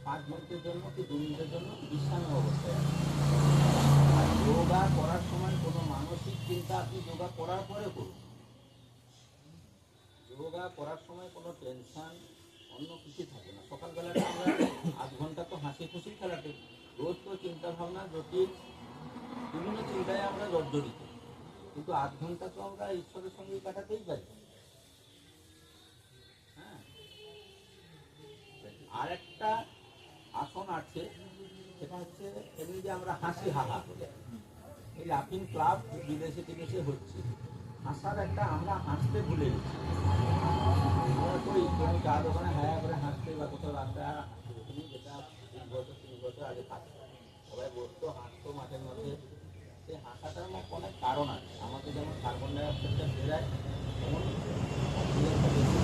[SPEAKER 2] 5 মিনিটের জন্য কি 2 মিনিটের জন্য বিশ্রামের অবস্থায় আছে। আর যোগা করার সময় কোনো মানসিক চিন্তা আপনি যোগা করার পরে করুন। যোগা করার সময় কোনো টেনশন অন্য কিছু থাকে না। সকালবেলাটা আমরা 8 ঘন্টা তো হাসি খুশি খেলাতে, রোজ তো চিন্তা ভাবনা জটিল বিভিন্ন চিন্তায় আমরা জর্জরিত, কিন্তু 8 ঘন্টা তো আমরা ঈশ্বরের সঙ্গে কাটাতেই পারি। হ্যাঁ, আর একটা আসন আছে, সেটা হচ্ছে এমনি যে আমরা হাসি হাহা বলে, এই লাফিং ক্লাব বিদেশে টিদেশে হচ্ছে, হাসার একটা, আমরা হাসতে ভুলে গেছি। আমরা করি কোনো চা দোকানে হ্যাঁ করে হাসতে, বা কোথাও রাস্তায় হাসতে, তুমি যেটা 2 বছর 3 বছর আগে থাকতো, সবাই বসতো হাসতো মাঠের মধ্যে। সেই হাসাটার মধ্যে অনেক কারণ আছে। আমাদের যেমন কার্বন ডাইঅক্সাইডটা বেরায়, তেমন অক্সিজেনটা বেশি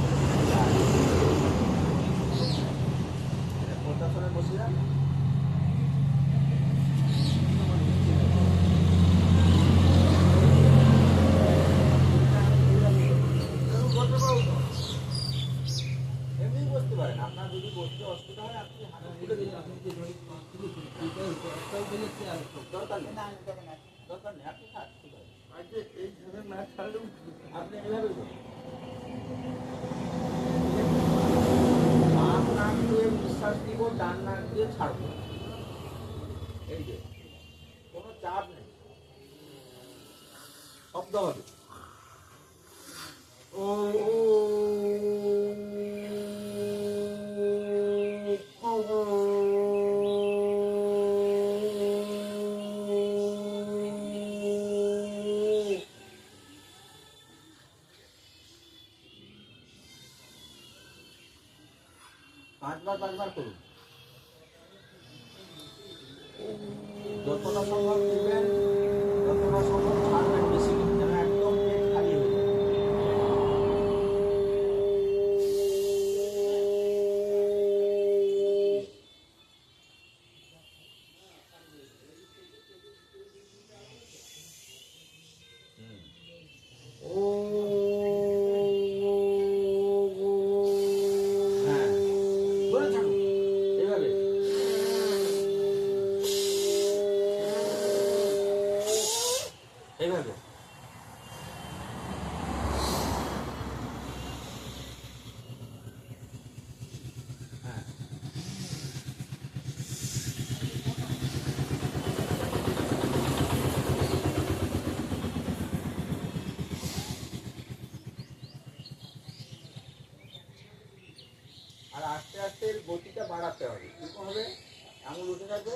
[SPEAKER 2] পদ্মাসনে বসিলাম। এমনি বসতে পারেন, আপনার যদি বসতে অসুবিধা হয় আপনি হাঁটু খুলে দিন।
[SPEAKER 4] আপনি যে একটাও গেলে কি আর
[SPEAKER 2] দরকার নেই, দরকার নেই, আপনি থাক, ঠিক আছে।
[SPEAKER 1] আজকে এইভাবে না ছাড়লেও
[SPEAKER 2] আপনি এভাবে করুন। বাম নাক দিয়ে নিঃশ্বাস দিব, ডান নাক দিয়ে ছাড়বো। এই যে কোনো চাপ নেই, শব্দ হবে। পাঁচবার করুন, যতটা সম্ভব দিবেন, যতটা সম্ভব ছাড়বেন বেশি করে, যেন একদম পেট খালি হয়ে যায়। হ্যাঁ, ধরে থাকুন এভাবে। এইভাবে হ্যাঁ, আর আস্তে আস্তে এর গতিটা বাড়াতে হবে। কিরকম হবে? আঙুল উঠে থাকবে,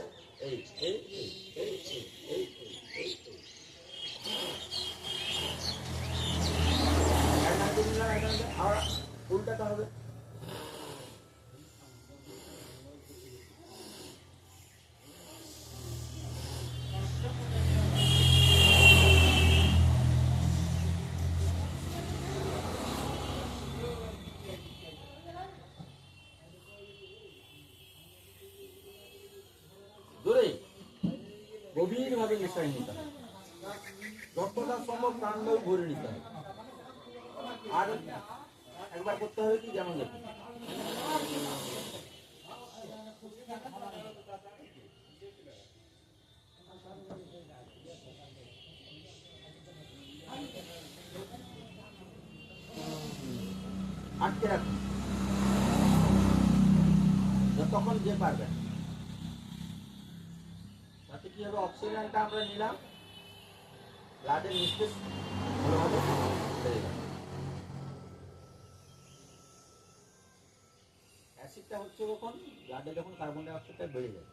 [SPEAKER 2] এই এই এই এই এই এই এই এই এই। নিলাম এখানে, আবার উল্টাতে হবে। জোরে গভীরভাবে নিঃশ্বাস নিতে হবে, যতটা সম্ভব প্রাণবায়ু ভরে নিতে হবে। আর একবার করতে হবে কি, যেমন দেখুন আটকে রাখুন যতক্ষণ যে পারবেন। তাতে কি হবে, অক্সিজেনটা আমরা নিলাম, ব্লাডের নিঃশ্বাস ভালোভাবে বেড়ে যাবে। অ্যাসিডটা হচ্ছে যখন ব্লাডে যখন কার্বন ডাই অক্সাইডটা বেড়ে যায়,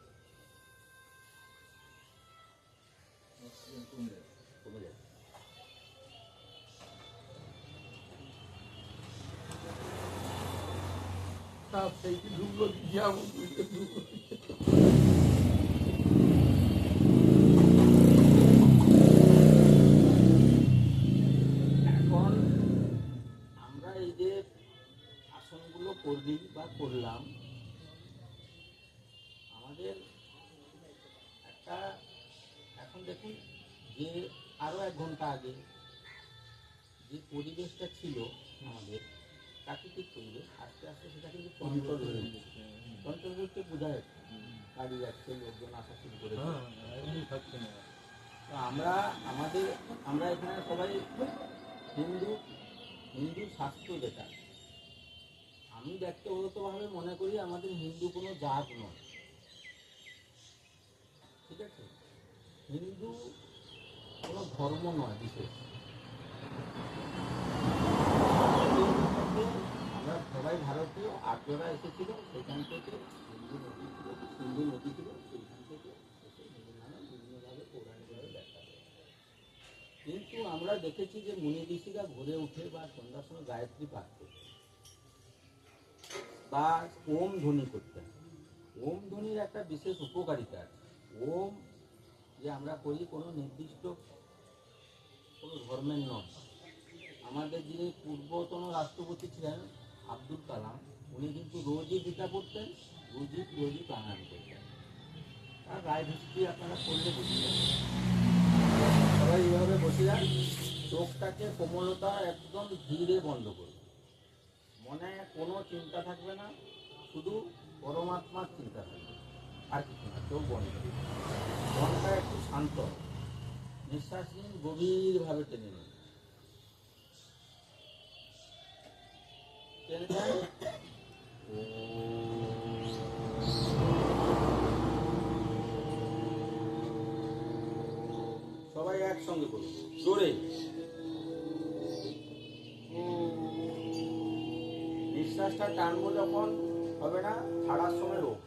[SPEAKER 2] কমে যায়।
[SPEAKER 1] সেইটি ঢুকলো যেমন
[SPEAKER 2] এখন আমরা এই যে আসনগুলো করবি বা করলাম, আমাদের একটা এখন দেখুন যে আরো 1 ঘন্টা আগে যে পরিবেশটা ছিল আমাদের প্রাকৃতিক পরিবেশ, আস্তে আস্তে সেটা কিন্তু চঞ্চল হয়ে উঠছে। চঞ্চল বলতে বোঝা যাচ্ছে গাড়ি যাচ্ছে, লোকজন আসা শুরু করেছে। তো আমরা এখানে সবাই হিন্দু শাস্ত্র যেটা, আমি ব্যক্তিগতভাবে মনে করি আমাদের হিন্দু কোনো জাত নয়, ঠিক আছে? হিন্দু কোনো ধর্ম নয় বিশেষ। আমরা সবাই ভারতীয়, আর্যরা এসেছিল সেখান থেকে, সিন্ধু নদী ছিল সেইখান থেকে এসে হিন্দু নামে বিভিন্নভাবে পৌরাণিকভাবে ব্যাখ্যা করে। কিন্তু আমরা দেখেছি যে মুনি ঋষিরা ভোরে উঠে বা সন্ধ্যার সময় গায়ত্রী পাঠ করতেন বা ওম ধ্বনি করতেন। ওম ধ্বনির একটা বিশেষ উপকারিতা আছে। ওম যে আমরা করি কোনো নির্দিষ্ট কোনো ধর্মের নয়। আমাদের যিনি পূর্বতন রাষ্ট্রপতি ছিলেন আব্দুল কালাম, উনি কিন্তু রোজই গীতা পড়তেন, রোজই প্রাণায়াম করতেন। তার লাইফ হিস্ট্রি আপনারা পড়লে বুঝতে পারবেন। সবাই এইভাবে বসে যান, চোখটাকে কোমলতা একদম ধীরে বন্ধ করবে, মনে কোনো চিন্তা থাকবে না, শুধু পরমাত্মার চিন্তা থাকবে, আর কিছু না। চোখ বন্ধ, মনটা একটু শান্ত, নিঃশ্বাস নিন, গভীরভাবে টেনে নিন, টেনে নেন। সবাই একসঙ্গে করুন জোরে। নিঃশ্বাসটা টানবো যখন হবে না, ছাড়ার সময় রোগ।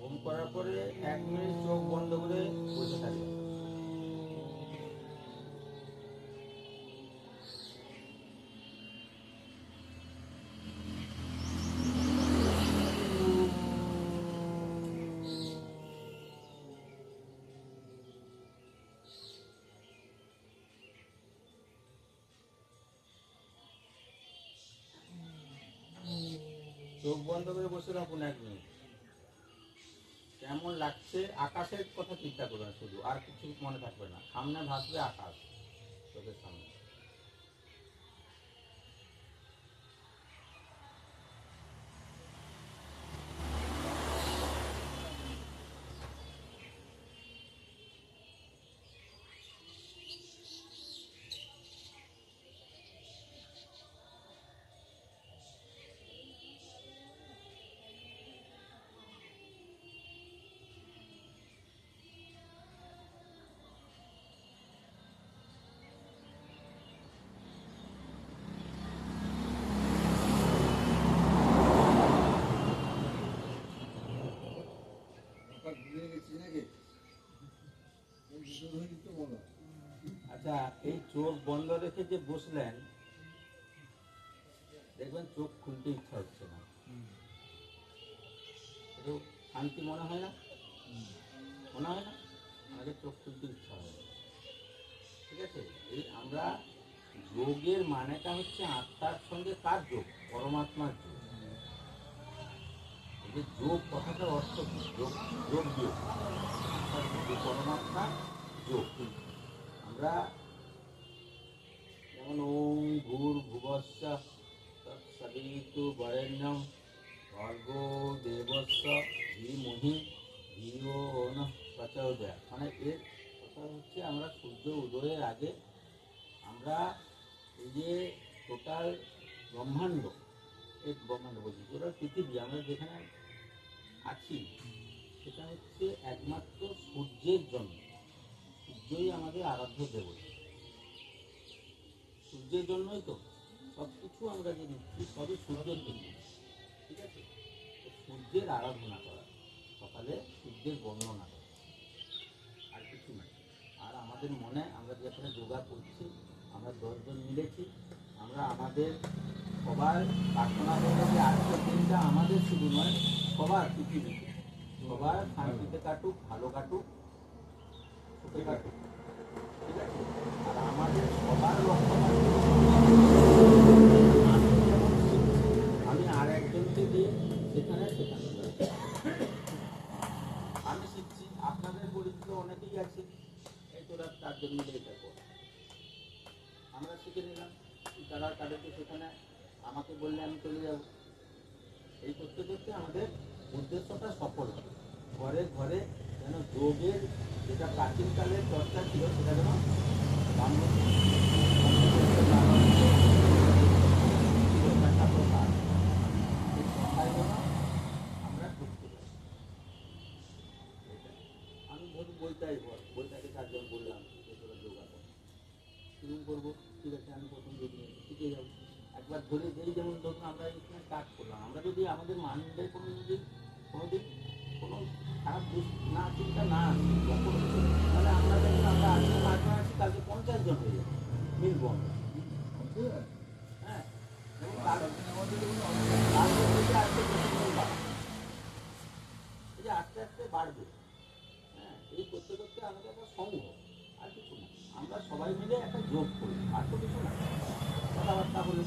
[SPEAKER 2] ওম করার পরে 1 মিনিট চোখ বন্ধ করে বসে থাকবেন। চোখ বন্ধ করে বসে থাকুন 1 মিনিট। কেমন লাগছে? আকাশের কথা চিন্তা করবেন শুধু, আর কিছু মনে থাকবে না। সামনে ভাসবে আকাশ চোখের সামনে। আচ্ছা, এই চোখ বন্ধ রেখে যে বসলেন, দেখবেন চোখ খুলতে ইচ্ছা হচ্ছে না। একটু শান্তি মনে হয় না? মনে হয় না? আমাদের চোখ খুলতে ইচ্ছা হয়। ঠিক আছে, এই আমরা যোগের মানেটা হচ্ছে আত্মার সঙ্গে কার যোগ? পরমাত্মার যোগ। এই যে যোগ কথাটার অর্থ কি? যোগ, যোগ যোগ আত্মার সঙ্গে পরমাত্মার যোগ। আমরা যেমন ওম ভূর্ভুবস্য তৎসবিতু বরেণ্যম ভর্গো দেবস্য ধীমহি ধিয়ো নঃ প্রচোদয়াৎ। মানে এর কথা হচ্ছে আমরা সূর্য উদয়ের আগে আমরা এই যে টোটাল ব্রহ্মাণ্ড, এই ব্রহ্মাণ্ড বলছি টোটাল পৃথিবী আমরা যেখানে আছি সেটা হচ্ছে একমাত্র সূর্যের জন্য। সূর্যই আমাদের আরাধ্য দেবতা। সূর্যের জন্যই তো সব কিছু আমরা যে নিচ্ছি সবই সূর্যের জন্য। ঠিক আছে, তো সূর্যের আরাধনা করা, সকালে সূর্যের বর্ণনা করা, আর কিছু না। আর আমাদের মনে আমরা যেখানে যোগা করছি, আমরা 10 জন মিলেছি, আমরা আমাদের সবার প্রার্থনা করবো যে আজকের দিনটা আমাদের শুধু নয়, সবার পৃথিবীতে সবার শান্তিতে কাটুক, ভালো কাটুক, সুখে কাটুক। ঠিক আছে, আর আমাদের সবার লক্ষ্য আমি আর একজনকে দিয়ে সেখানে শেখানো যায়। আমি শিখছি, আপনাদের পরিচিত অনেকেই আছে, এই তোরা 4 জন মিলে এটা কর। আমরা শিখে নিলাম, তারা তাদেরকে সেখানে আমাকে বললে আমি চলে যাব। এই করতে করতে আমাদের উদ্দেশ্যটা সফল হবে। ঘরে ঘরে যেন যোগের যেটা প্রাচীনকালের চর্চা ছিল সেটা যেন আমরা করতে পারি। আমি ধরুন বইটাকে 4 জন বললাম যে তোরা যোগা কর, শুরু করবো। ঠিক আছে, আমি প্রথম যদি শিখে যাবো একবার ধরে যেই, যেমন ধরুন আমরা এখানে কাজ করলাম, আমরা যদি আমাদের মাইন্ডে কোনোদিন কোনো খারাপ না চিন্তা না আসে, তাহলে আমরা দেখুন আমরা আজকে 5 জন আছি, কালকে 50 জন হয়ে যাবে, মিলবো আমরা। হ্যাঁ, যেমন কালকে থেকে আজকে 10 জন বাড়বে, এই যে আস্তে আস্তে বাড়বে। হ্যাঁ, এই করতে করতে আমাদের একটা সঙ্গ, আর কিছু না। আমরা সবাই মিলে একটা যোগ করি, আর তো কিছু না, কথাবার্তা হলে।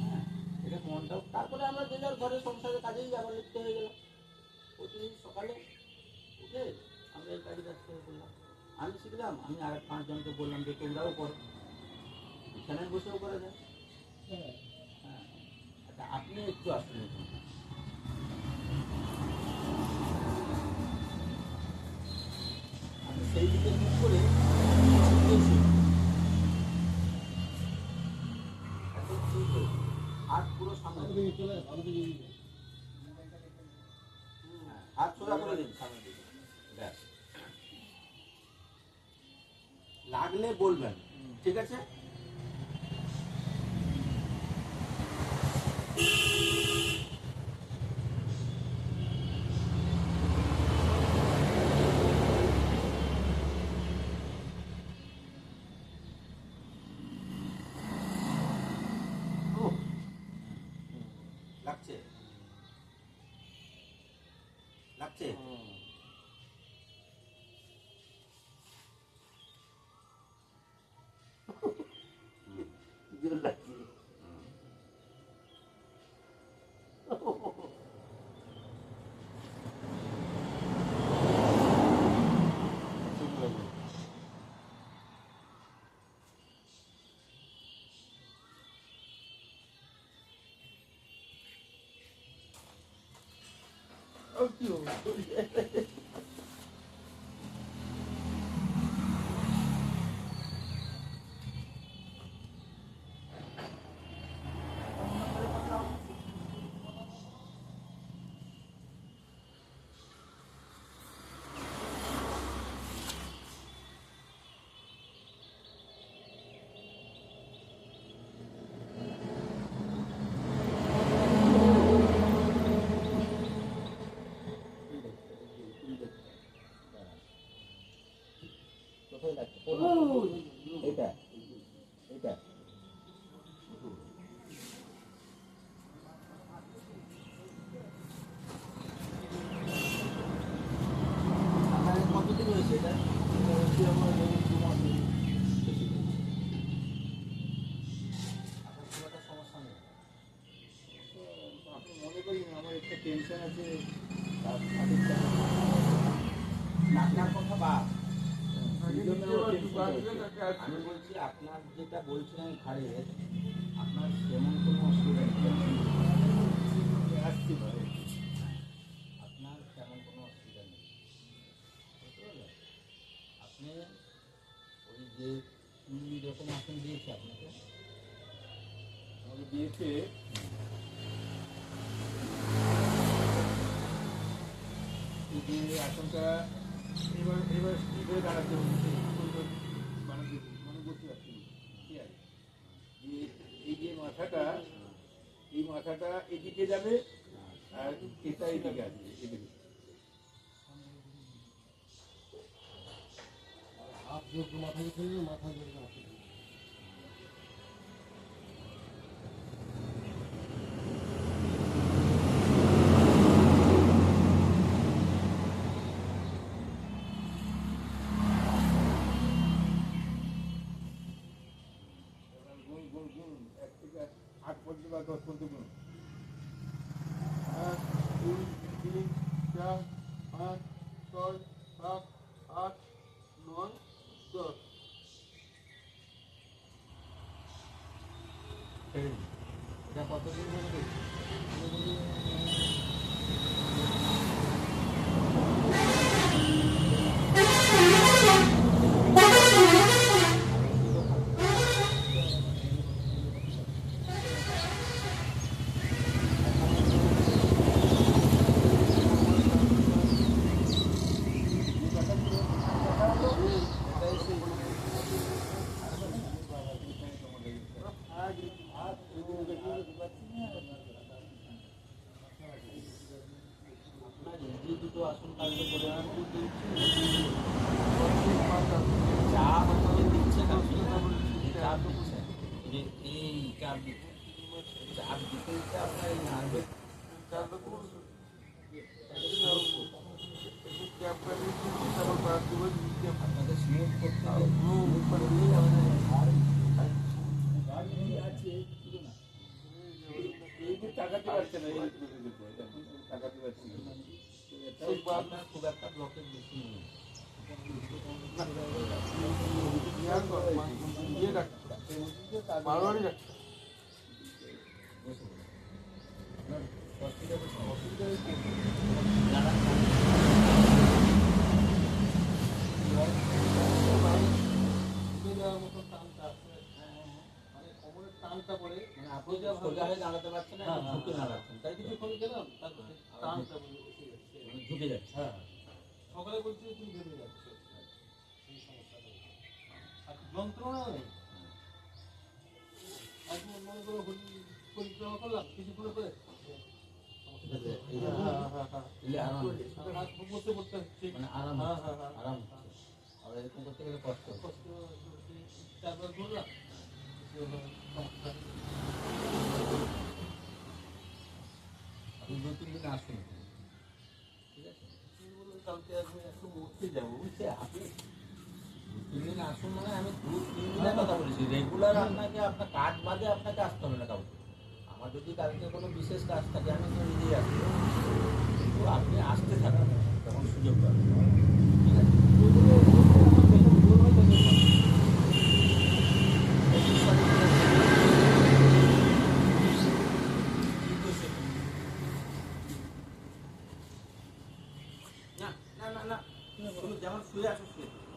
[SPEAKER 2] হ্যাঁ, এটা মনটাও, তারপরে আমরা যে যার ঘরে সংসারে কাজেই আবার লিপ্ত হয়ে গেলাম। প্রতিদিন সকালে উঠে আমরা এই কাজে ব্যস্ত হয়ে পড়লাম। আমি শিখলাম, আমি আর 5 জনকে বললাম যে তোমরাও করো, বিছানায় বসেও করা যায়। হ্যাঁ, আচ্ছা আপনি একটু আসুন এখানে। আমি সেই দিকে ঠিক করে হাত পুরো সামনে, হাত সোজা করে দিন সামনের দিকে। ব্যাস, লাগলে বলবেন, ঠিক আছে? লাগছে লাগছে ও কি হলো? কোথায় লাগছে? এটা এটা আপনার কতদিন হয়েছে এটা?
[SPEAKER 3] হচ্ছে আমার ধরুন 2 মাস হলো।
[SPEAKER 2] বেশি দিন। আপনার খুব একটা সমস্যা নেই।
[SPEAKER 3] আপনি মনে করি না আমার একটা টেনশন আছে তার সঠিক
[SPEAKER 2] টাকার কথা বাদ।
[SPEAKER 3] এই জন্য আমার টেনশনটা হচ্ছে।
[SPEAKER 2] আমি বলছি আপনার যেটা বলছিলেন ঘাড়ের, আপনার তেমন কোনো অসুবিধা নেই।
[SPEAKER 3] আসছি ভাই।
[SPEAKER 2] আপনার তেমন কোনো অসুবিধা নেই, বুঝতে পারলেন? আপনি ওই যে কী রকম আসন দিয়েছে আপনাকে,
[SPEAKER 3] আমাকে দিয়েছে এই যে আসনটা এবার স্টিক হয়ে দাঁড়াতে হচ্ছে বানাতে মানে বসতে পারছি না। ঠিক আছে, যে এই যে মাথাটা এই মাথাটা এদিকে যাবে আর এটা এদিকে আসবে এদিকে।
[SPEAKER 4] হাত জোর মাথায় ফেললে মাথা জোর আসে।
[SPEAKER 3] গুণ গুণ গুণ 1 থেকে 8 পর্যন্ত বা 10 পর্যন্ত গুণ। 1 2 3 4 5 6 7 8 9 10।
[SPEAKER 2] এটা কতদিন ধরে? আপনার এই যে দুটো আসন কালকে করে চাপ আপনাকে দিচ্ছেন, আপনি চাপ দিচ্ছেন, যে এই চাপ দিচ্ছেন, চাপ দিতে দিতে আপনার এই নার্ভের আপনাকে স্মুথ করতে হবে, স্মুথ করে দিলে আপনার
[SPEAKER 3] এই যে টাকাতে পারছে না, এই টাকাতে পারছে না।
[SPEAKER 2] আপনার খুব একটা ব্লকেজ বেশি নেই।
[SPEAKER 3] মারোয়ারি ডাক্তার।
[SPEAKER 2] আপনার অসুবিধা হচ্ছে যারা
[SPEAKER 4] ডুবে যাওয়ার মতো টানটা আছে। মানে কোমরের টানটা পড়ে
[SPEAKER 2] মানে আপনি যা সোজা হয়ে দাঁড়াতে পারছেন না,
[SPEAKER 4] হ্যাঁ,
[SPEAKER 2] ঝুঁকে দাঁড়াচ্ছেন, তাই তো?
[SPEAKER 4] কিছুক্ষণ গেলাম তারপরে টানটা এসে যাচ্ছে।
[SPEAKER 2] মানে ঝুঁকে যাচ্ছে।
[SPEAKER 4] হ্যাঁ, সকালে বলছি তুমি ভেবে যাচ্ছ, এই সমস্যাটা। আর যন্ত্রণাও নেই। এখন মনে করো পরিক্রমা করলাম কিছুক্ষণ করে
[SPEAKER 2] এলে আরাম হচ্ছে।
[SPEAKER 4] হাত বসে পড়তে হচ্ছে,
[SPEAKER 2] মানে আরাম
[SPEAKER 4] হ্যাঁ,
[SPEAKER 2] হচ্ছে,
[SPEAKER 4] হ্যাঁ, হ্যাঁ।
[SPEAKER 2] আরাম হচ্ছে। আর এরকম করতে গেলে কষ্ট হচ্ছে।
[SPEAKER 4] কষ্ট হচ্ছে, 4 বার ঘুরলাম, কিছু হলো সমস্যা।
[SPEAKER 2] আপনি 2-3 দিন আসুন, ঠিক আছে?
[SPEAKER 4] তুমি বললে কালকে আমি একটু উঠতে যাবো,
[SPEAKER 2] বুঝছে? আপনি 2-3 দিন আসুন, মানে আমি 2-3 দিনের কথা বলেছি। রেগুলার আপনাকে আপনার কাজ বাদে আপনাকে আসতে হবে না কাউকে। আমার যদি কালকে কোনো বিশেষ কাজ থাকে আমি তো নিজেই আসবো, কিন্তু আপনি আসতে থাকুন তখন সুযোগ পাবেন, ঠিক আছে?
[SPEAKER 4] আমার পেছনে জোর হয় তাদের ভালো।
[SPEAKER 2] যেমন শুয়ে আছো শুয়ে থাকো।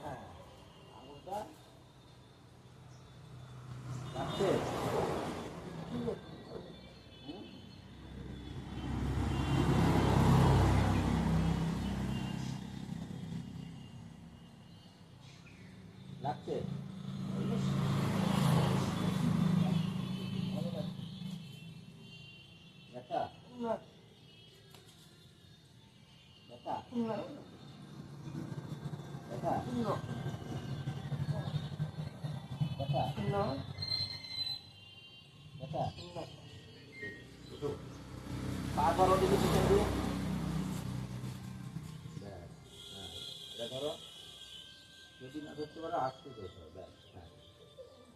[SPEAKER 2] হ্যাঁ আঙুলটা লাগছে? হুম? লাগছে? ব্যথা?
[SPEAKER 1] না
[SPEAKER 2] ব্যথা?
[SPEAKER 1] না
[SPEAKER 2] ব্যথা?
[SPEAKER 1] না
[SPEAKER 2] ব্যথা?
[SPEAKER 1] না
[SPEAKER 2] ব্যথা?
[SPEAKER 1] না
[SPEAKER 2] উঠো। পা ধরো দেখি পিছন দিয়ে। ব্যাস, হ্যাঁ। এটা ধরো। যদি না ধরতে পারো আস্তে ধরতে হবে। ব্যাস, হ্যাঁ।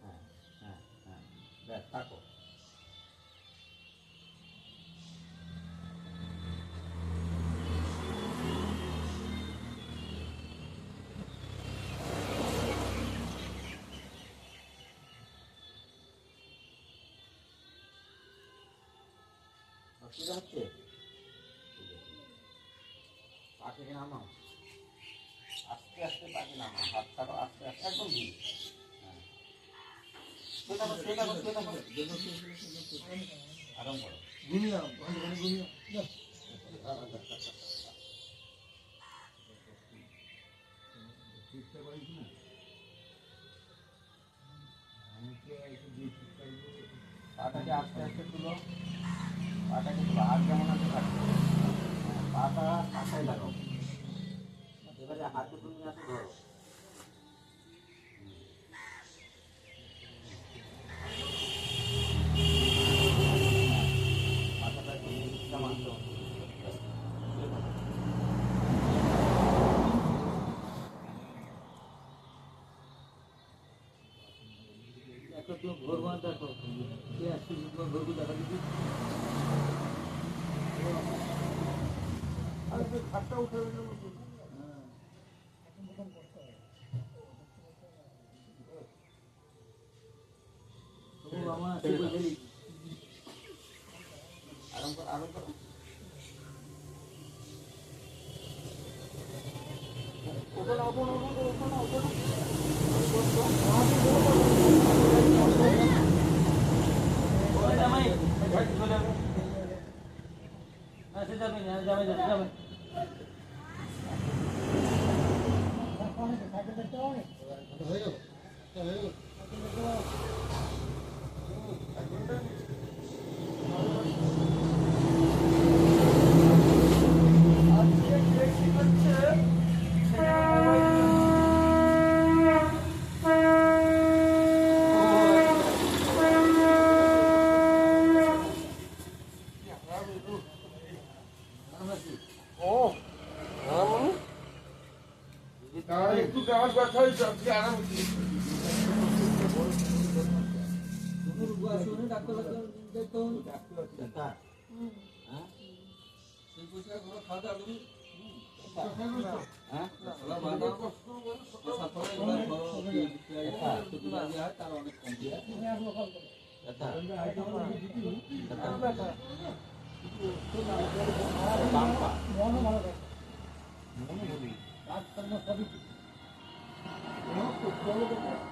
[SPEAKER 2] হ্যাঁ, হ্যাঁ, হ্যাঁ। ব্যাস, থাকো। অসুবিধা হচ্ছে? ঠিক আছে। পা থেকে নামাও। আস্তে আস্তে পাকে নামাও। হাত ছাড়ো, আস্তে আস্তে একদম ধীরে। হ্যাঁ। শুয়ে থাকো, শুয়ে থাকো, শুয়ে থাকো। আরাম করো।
[SPEAKER 1] ঘুমিয়ে ঘুমিয়ে
[SPEAKER 3] চেষ্টা করিস না আমাকে একটু দিয়ে চেষ্টা করবো
[SPEAKER 2] পাটাকে আস্তে আস্তে তুলো। পাটাকে তুলো। হাত যেমন আছে থাকবে। পাটা মাথায় লাগাও। এবারে হাত দুটো নিয়ে আসো ধরো। মাথাটা একটু নিচটা মারতে হবে।
[SPEAKER 3] একটা তুমি ঘর বাঁধ দেখো কে আসছে তোমার ঘরকে দেখা দিবি
[SPEAKER 1] আর ঘাটটা উঠে
[SPEAKER 3] আমার
[SPEAKER 2] ছেড়ে দাও। আরাম করো, আরাম করো। ওঠো না, ওঠো না, ওঠো না, ওঠো না, ওঠো না। ওই জামাই, চলে যাবে। না, সে যাবে না, যাবে, যাবে, যাবে।
[SPEAKER 3] হয়ে গেল হয়ে গেল
[SPEAKER 1] একটু আমার ব্যথা হয়েছে আজকে আরাম হচ্ছে
[SPEAKER 2] ব্যথা? হ্যাঁ? হ্যাঁ? ব্যথা? ব্যথা? বাম পা।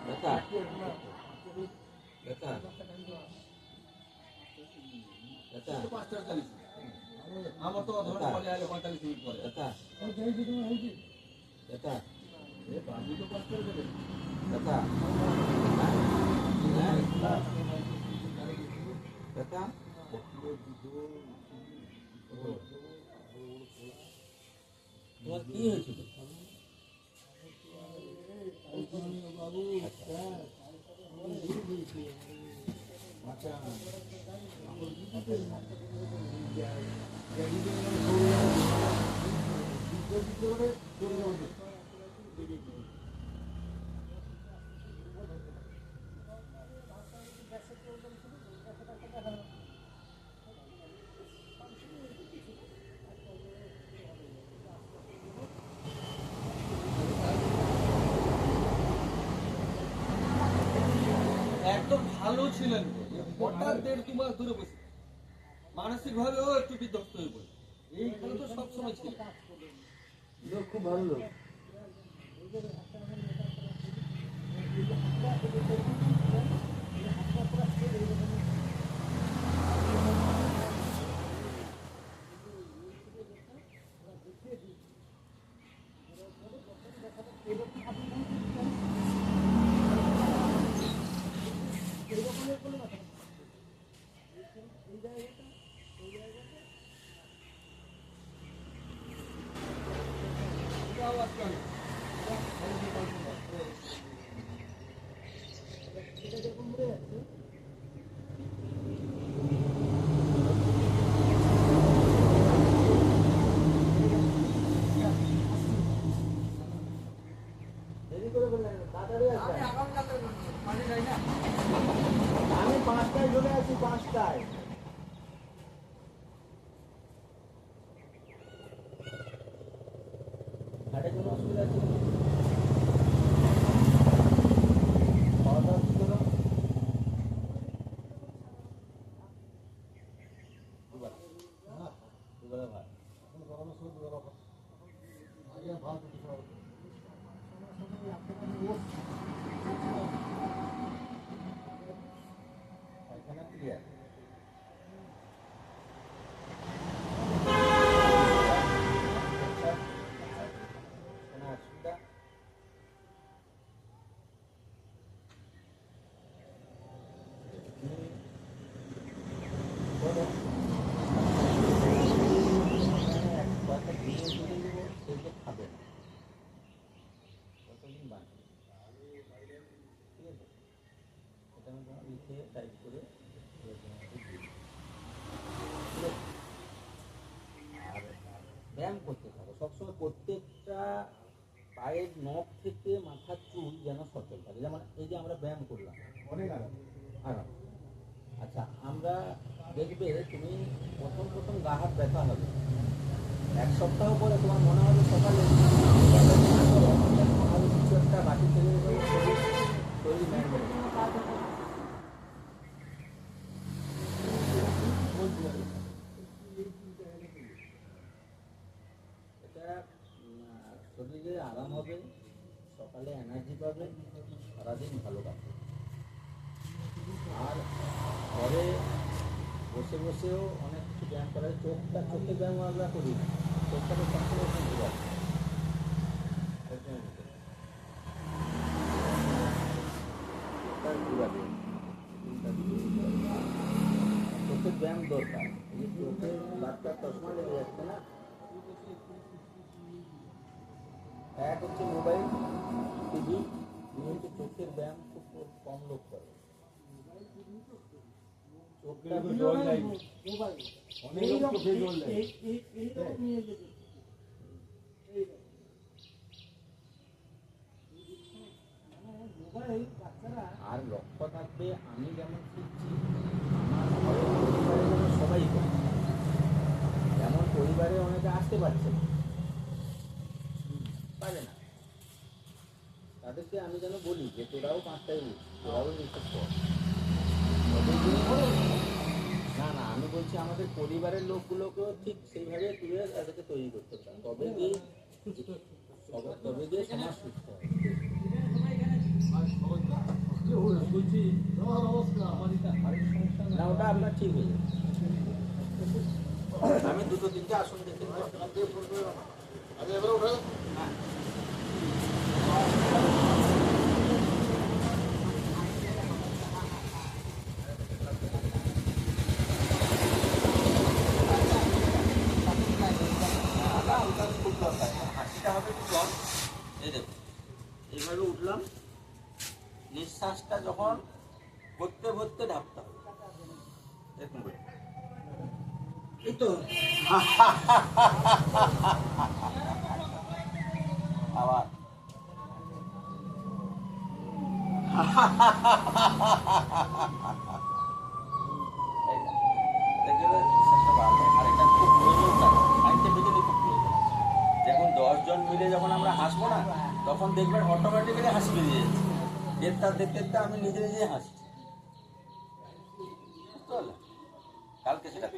[SPEAKER 2] ব্যথা? ব্যথা? ব্যথা?
[SPEAKER 4] আমার তো অধর পরে আগে 45 মিনিট পরে
[SPEAKER 2] ব্যথা? ব্যথা?
[SPEAKER 4] বাবু তো কষ্ট করে দেবে
[SPEAKER 2] ব্যথা? হ্যাঁ? ব্যথা? তোমার কি হয়েছিল?
[SPEAKER 4] একদম ভালো ছিলেন হঠাৎ 1.5 মাস ধরে বসে মানসিক ভাবেও একটু বিধ্বস্ত হয়ে পড়ে এইখানে তো সবসময় ছিল।
[SPEAKER 3] লোক খুব ভালো লোক।
[SPEAKER 2] আমি 5টায় চলে আসি, 5টায়। ঘাটে কোনো অসুবিধা আছে? খাওয়া দাওয়া কি করো? দুবেলা ভাত। পায়খানা ক্লিয়ার। কোনো অসুবিধা? বলো। কয়েকটা ভিডিও তুলে দেবো, সেগুলো খাবে না। কতদিন বাঁচবে? ঠিক আছে? এটা আমি তোমার লিখে টাইপ করে তোমাকে দিই। আর ব্যায়াম করতে থাকো সবসময়। প্রত্যেকটা পায়ের নখ থেকে মাথার চুল যেন সচল থাকে। যেমন এই যে আমরা ব্যায়াম করলাম,
[SPEAKER 3] অনেক আরাম।
[SPEAKER 2] আরাম। আচ্ছা, আমরা দেখবে তুমি প্রথম গা হাত ব্যথা হবে, 1 সপ্তাহ পরে তোমার মনে হবে সকালে আমাদের কিছু একটা বাটি থেকে শরীর ম্যান করে এটা শরীরে আরাম হবে, সকালে এনার্জি পাবে, সারাদিন ভালো কাটবে। আর ঘরে বসে বসেও অনেক কিছু ব্যায়াম করা যায়। চোখে ব্যায়াম আমরা করি না, চোখটাকে সবসময় শুনতে পারি। চোখের ব্যায়াম দরকার। এই যে চোখের বাচ্চার চশমা লেগে যাচ্ছে না, এক হচ্ছে মোবাইল, টিভি, দুই হচ্ছে চোখের ব্যায়াম খুব কম লোক করে। চোখটা
[SPEAKER 3] জল নাই, অনেক লোক চোখে জল নাই।
[SPEAKER 2] আর লক্ষ্য থাকবে, আমি যেমন শিখছি আমার ঘরের পরিবারে যেন সবাই করে। যেমন পরিবারে অনেকে আসতে পারছে না, পারে না, তাদেরকে আমি যেন বলি যে তোরাও 5টায় উঠ, তোরাও রিসেট কর। না না, আমি বলছি আমাদের পরিবারের লোকগুলোকেও ঠিক সেইভাবে তুলে তাদেরকে তৈরি করতে পারে, তবে গিয়ে সমাজ সুস্থ হবে। না, ওটা আপনার ঠিক হয়ে যাবে। আমি 2-3টে আসন দেখে হ্যাঁ। হাসিটা হবে একটু কম। এই দেখুন, এইভাবে উঠলাম, নিঃশ্বাসটা যখন ভরতে ভরতে ঢাকতে হবে। দেখুন এই তো আবার আর এটা খুব প্রয়োজন, সাইন্টিফিক্যালি খুব প্রয়োজন। দেখুন 10 জন মিলে যখন আমরা হাসবো না, তখন দেখবেন অটোমেটিক্যালি হাসি বেরিয়ে যাচ্ছে। দেখতে দেখতে আমি নিজে নিজে হাসছি। বুঝতে পারলেন? কালকে সেটা